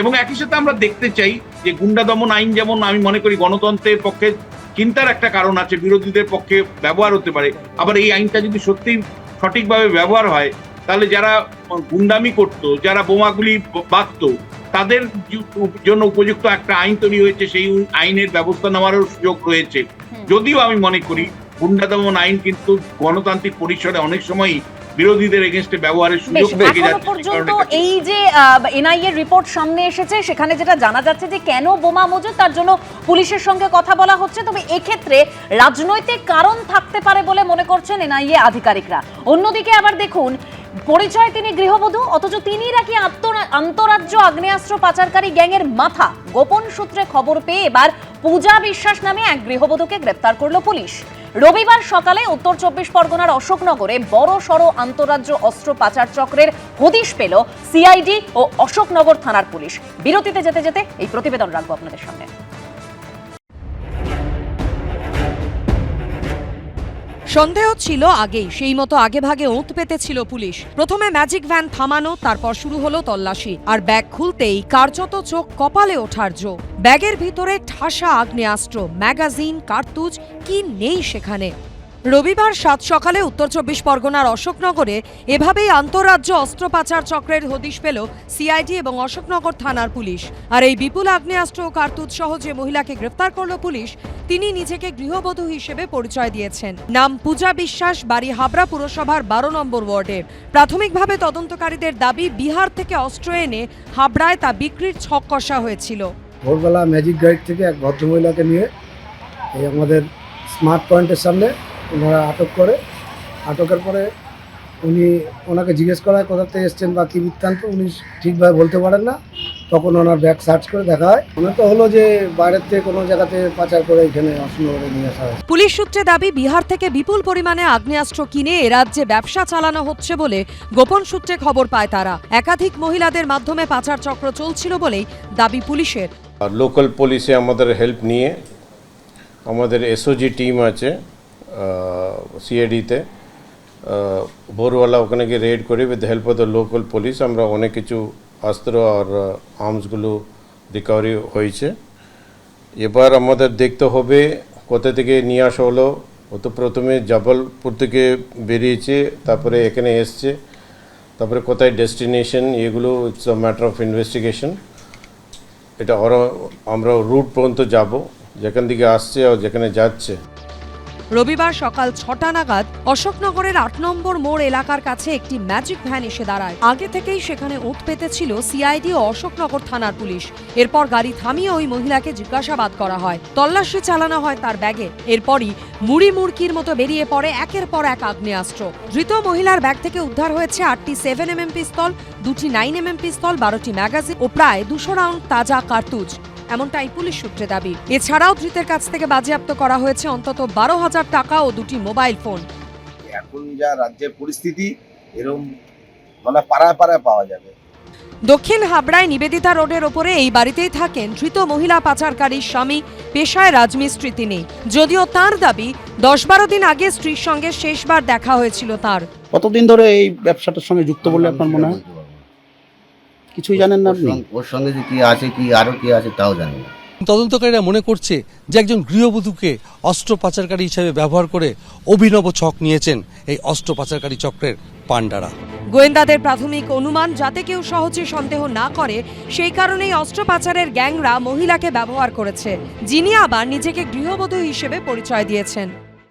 Speaker 14: এবং একই সাথে আমরা দেখতে চাই যে গুন্ডা দমন আইন যেমন আমি মনে করি গণতন্ত্রের পক্ষে চিন্তার একটা কারণ আছে, বিরোধীদের পক্ষে ব্যবহার হতে পারে, আবার এই আইনটা যদি সত্যি সঠিকভাবে ব্যবহার হয় তাহলে যারা গুন্ডামি করত, যারা বোমাগুলি বাঁধত, তাদের জন্য উপযুক্ত একটা আইন তৈরি হয়েছে, সেই আইনের ব্যবস্থা নেওয়ারও সুযোগ রয়েছে। যদিও আমি মনে করি গুন্ডা দমন আইন কিন্তু গণতান্ত্রিক পরিসরে অনেক সময় বিরোধীদের এগেইনস্টে ব্যবহারের সুযোগ থেকে যাচ্ছে।
Speaker 13: পর্যন্ত এই যে এনআইএ রিপোর্ট সামনে এসেছে, সেখানে যেটা জানা যাচ্ছে যে কেন বোমা মজুদ তার জন্য পুলিশের সঙ্গে কথা বলা হচ্ছে। তবে এক্ষেত্রে রাজনৈতিক কারণ থাকতে পারে বলে মনে করছেন এনআইএ আধিকারিকরা। অন্যদিকে আবার দেখুন, পরিচয় তিনি গৃহবধূ, অথচ তিনি নাকি আন্তরাজ্য আগ্নেয়াস্ত্র পাচারকারী গ্যাংয়ের মাথা। গোপন সূত্রে খবর পেয়ে এবার পূজা বিশ্বাস নামে এক গৃহবধূকে গ্রেপ্তার করলো পুলিশ। রবিবার সকালে উত্তর 24 পরগনার অশোকনগরে বড় সড় আন্তরাজ্য অস্ত্র পাচার চক্রের হদিশ পেল সিআইডি ও অশোকনগর থানার পুলিশ। বিরতিতে যেতে যেতে এই প্রতিবেদন রাখবো আপনাদের সামনে।
Speaker 2: সন্দেহ ছিল আগেই, সেই মতো আগে ভাগে ওঁত পেতেছিল পুলিশ। প্রথমে ম্যাজিক ভ্যান থামানো, তারপর শুরু হলো তল্লাশি। আর ব্যাগ খুলতেই কার্যত চোখ কপালে ওঠার জো। ব্যাগের ভিতরে ঠাসা আগ্নেয়াস্ত্র, ম্যাগাজিন, কার্তুজ, কি নেই সেখানে। রবিবার 7 সকালে উত্তর 24 পরগনার অশোকনগরে এভাবেই আন্তঃরাজ্য অস্ত্র পাচার চক্রের হদিশ পেল সিআইডি এবং অশোকনগর থানার পুলিশ। আর এই বিপুল আগ্নেয়াস্ত্র ও কার্তুজ সহ যে মহিলাকে গ্রেফতার করল পুলিশ, তিনি নিজেকে গৃহবধূ হিসেবে পরিচয় দিয়েছেন। নাম পূজা বিশ্বাস, বাড়ি হাবড়া পুরসভার 12 নম্বর ওয়ার্ডে। প্রাথমিকভাবে তদন্তকারীদের দাবি, বিহার থেকে অস্ত্র এনে হাবড়ায় তা বিক্রির ছক কষা হয়েছিল।
Speaker 20: ভোরবেলা ম্যাজিক গাইড থেকে এক ভদ্রমহিলাকে নিয়ে এই আমাদের স্মার্ট পয়েন্টের সামনে ওনারা আটক করে। আটকের পরে ওনাকে জিজ্ঞেস করা হয় কোথা থেকে এসছেন বা কী বৃত্তান্ত, উনি ঠিকভাবে বলতে পারেন না। তখন ওনার ব্যাগ সার্চ করে দেখা হয়, মনে তো হলো যে বাইরের থেকে কোনো জায়গাতে পাচার করে এখানে অশোকনগরে নিয়ে আসা হয়।
Speaker 2: পুলিশ সূত্রে দাবি, বিহার থেকে বিপুল পরিমাণে আগ্নেয়াস্ত্র কিনে এ রাজ্যে ব্যবসা চালানো হচ্ছে বলে গোপন সূত্রে খবর পায় তারা। একাধিক মহিলাদের মাধ্যমে পাচার চক্র চলছিল বলেই দাবি পুলিশের।
Speaker 21: লোকাল পুলিশে আমাদের হেল্প নিয়ে আমাদের এসওজি টিম আছে সিআইডিতে, ভোরওয়ালা ওখানে গিয়ে রেড করে with help of the local police আমরা অনেক কিছু অস্ত্র আর আর্মসগুলো রিকভারি হয়েছে। এবার আমাদের দেখতে হবে কোথা থেকে নিয়ে আসা হলো। ও তো প্রথমে জবলপুর থেকে বেরিয়েছে, তারপরে এখানে এসছে, তারপরে কোথায় ডেস্টিনেশন, এগুলো it's a matter of investigation. এটা আমরা রুট পর্যন্ত যাব, যেখান থেকে আসছে আর যেখানে যাচ্ছে।
Speaker 2: রবিবার সকাল 6টা নাগাদ অশোকনগরের 8 নম্বর মোড় এলাকার কাছে একটি ম্যাজিক ভ্যান এসে দাঁড়ায়। আগে থেকেই সেখানে ওঁত পেতেছিল সিআইডি ও অশোকনগর থানার পুলিশ। এরপর গাড়ি থামিয়ে ওই মহিলাকে জিজ্ঞাসাবাদ করা হয়, তল্লাশি চালানো হয় তার ব্যাগে। এরপরই মুড়ি মুড়কির মতো বেরিয়ে পড়ে একের পর এক আগ্নেয়াস্ত্র। ধৃত মহিলার ব্যাগ থেকে উদ্ধার হয়েছে 8টি 7mm পিস্তল, 2টি 9mm পিস্তল, 12টি ম্যাগাজিন ও প্রায় 200 রাউন্ড তাজা কার্তুজ, এমনটাই পুলিশ সূত্রে দাবি। এছাড়াও ধৃতের কাছ থেকে বাজেয়াপ্ত করা হয়েছে অন্তত 12,000 টাকা ও 2টি মোবাইল ফোন।
Speaker 22: এখন যা রাজ্যের পরিস্থিতি, এরকম মানে পাড়ায় পাড়ায় পাওয়া যাবে।
Speaker 2: দক্ষিণ হাবড়ায় নিবেদিতা রোডের ওপরে এই বাড়িতেই থাকেন ধৃত মহিলা পাচারকারীর স্বামী, পেশায় রাজমিস্ত্রি তিনি। যদিও তার দাবি, 10-12 দিন আগে স্ত্রীর সঙ্গে শেষবার দেখা হয়েছিল তার।
Speaker 23: কতদিন ধরে এই ব্যবসাটার সঙ্গে যুক্ত বলে আপনার মনে হয়? কিছুই জানেন না আপনি?
Speaker 22: ওর সঙ্গে যে কি আছে, কি আরো কি আছে তাও জানেন না।
Speaker 24: তদন্তকারীরা মনে করছে যে একজন গৃহবধূকে অস্ত্র পাচারকারী হিসেবে ব্যবহার করে অভিনব ছক নিয়েছেন এই অস্ত্র পাচারকারী চক্রের পান্ডারা।
Speaker 2: গোয়েন্দাদের প্রাথমিক অনুমান, যাতে কেউ সহজে সন্দেহ না করে সেই কারণেই অস্ত্র পাচারের গ্যাংরা মহিলাকে ব্যবহার করেছে, যিনি আবার নিজেকে গৃহবধূ হিসেবে পরিচয় দিয়েছেন।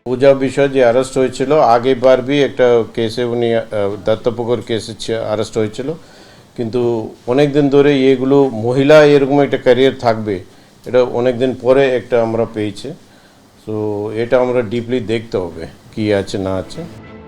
Speaker 21: পূজা বিষয় যে অ্যারেস্ট হয়েছিল, আগেবার भी একটা কেসে উনি দত্তপুকুর কেসে অ্যারেস্ট হয়েছিল, কিন্তু অনেক দিন ধরে এগুলো মহিলা এরকম একটা ক্যারিয়ার থাকবে এটা অনেক দিন পরে একটা আমরা পেয়েছি। তো এটা আমরা ডিপলি দেখতে হবে কি আছে না আছে।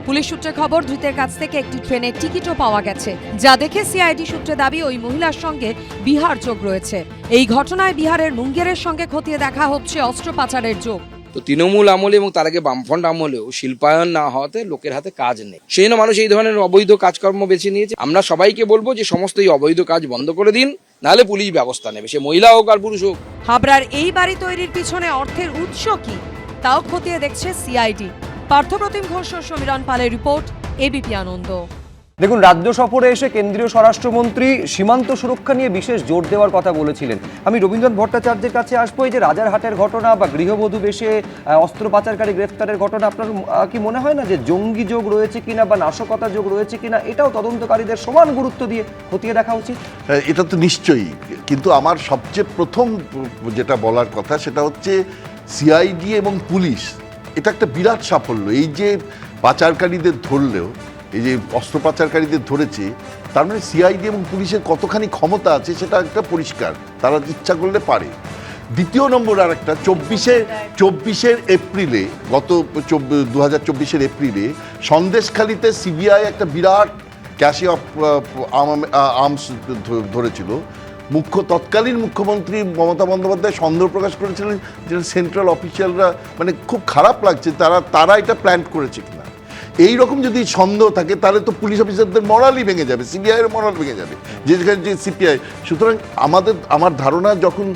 Speaker 2: পুলিশ সূত্রে খবর, ধৃতের কাছ থেকে একটি ট্রেনের টিকিটও পাওয়া গেছে, যা দেখে সিআইডি সূত্রে দাবি ওই মহিলার সঙ্গে বিহার যোগ রয়েছে। এই ঘটনায় বিহারের মুঙ্গেরের সঙ্গে খতিয়ে দেখা হচ্ছে অস্ত্র পাচারের যোগ।
Speaker 7: তো তৃণমূল আমলে এবং তার আগে বামফ্রন্ট আমলেও শিল্পায়ন না হওয়াতে লোকের হাতে কাজ নেই, সেই জন্য মানুষ এই ধরনের অবৈধ কাজকর্ম বেছে নিয়েছে। আমরা সবাইকে বলবো যে সমস্ত এই অবৈধ কাজ বন্ধ করে দিন, নাহলে পুলিশ ব্যবস্থা নেবে, সে মহিলা হোক আর পুরুষ হোক।
Speaker 2: হাবড়ার এই বাড়ি তৈরির পিছনে অর্থের উৎস কি, তাও খতিয়ে দেখছে সিআইডি। পার্থপ্রতিম ঘোষ, সমীরণ পালের রিপোর্ট, এবিপি আনন্দ।
Speaker 1: দেখুন, রাজ্য সফরে এসে কেন্দ্রীয় স্বরাষ্ট্রমন্ত্রী সীমান্ত সুরক্ষা নিয়ে বিশেষ জোর দেওয়ার কথা বলেছিলেন। আমি রবীন্দ্রনাথ ভট্টাচার্যের কাছে আসবো। এই যে রাজারহাটের ঘটনা বা গৃহবধূ বেশে অস্ত্র পাচারকারী গ্রেফতারের ঘটনা, আপনার কি মনে হয় না যে জঙ্গি যোগ রয়েছে কিনা বা নাশকতা যোগ রয়েছে কিনা এটাও তদন্তকারীদের সমান গুরুত্ব দিয়ে খতিয়ে দেখা উচিত?
Speaker 3: এটা তো নিশ্চয়ই, কিন্তু আমার সবচেয়ে প্রথম যেটা বলার কথা সেটা হচ্ছে সিআইডি এবং পুলিশ, এটা একটা বিরাট সাফল্য। এই যে পাচারকারীদের ধরলেও, এই যে অস্ত্র পাচারকারীদের ধরেছে, তার মানে সিআইডি এবং পুলিশের কতখানি ক্ষমতা আছে সেটা একটা পরিষ্কার, তারা ইচ্ছা করলে পারে। দ্বিতীয় নম্বর আর একটা, 24 এপ্রিলে, গত 2024 এপ্রিলে সন্দেশখালিতে সিবিআই একটা বিরাট ক্যাশে অফ আর্মস ধরেছিল। তৎকালীন মুখ্যমন্ত্রী মমতা বন্দ্যোপাধ্যায় সন্দেহ প্রকাশ করেছিলেন যে সেন্ট্রাল অফিসিয়ালরা মানে খুব খারাপ লাগছে, তারা এটা প্ল্যান করেছে কিনা। এই রকম যদি সন্দেহ থাকে তাহলে তো পুলিশ অফিসারদের মরালই ভেঙে যাবে, সিবিআইয়ের মরাল ভেঙে যাবে, যে সিপিআই। সুতরাং আমার ধারণা যখন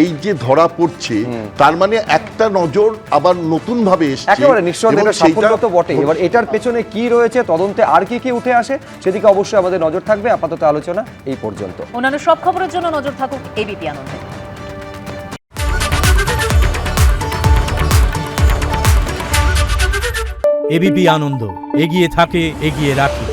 Speaker 3: এই যে ধরা পড়ছে, তার মানে একটা নজর আবার নতুন ভাবে এসেছে।
Speaker 1: একেবারে নিঃসন্দেহে এটা সাফল্য তো বটে। এবার এটার পেছনে কি রয়েছে, তদন্তে আর কি কি উঠে আসে, সেদিকে অবশ্যই আমাদের নজর থাকবে। আপাতত আলোচনা এই পর্যন্ত।
Speaker 13: অন্যান্য সব খবরের জন্য নজর থাকুক এবিপি আনন্দে।
Speaker 9: এবিপি আনন্দ, এগিয়ে থাকে, এগিয়ে রাখে।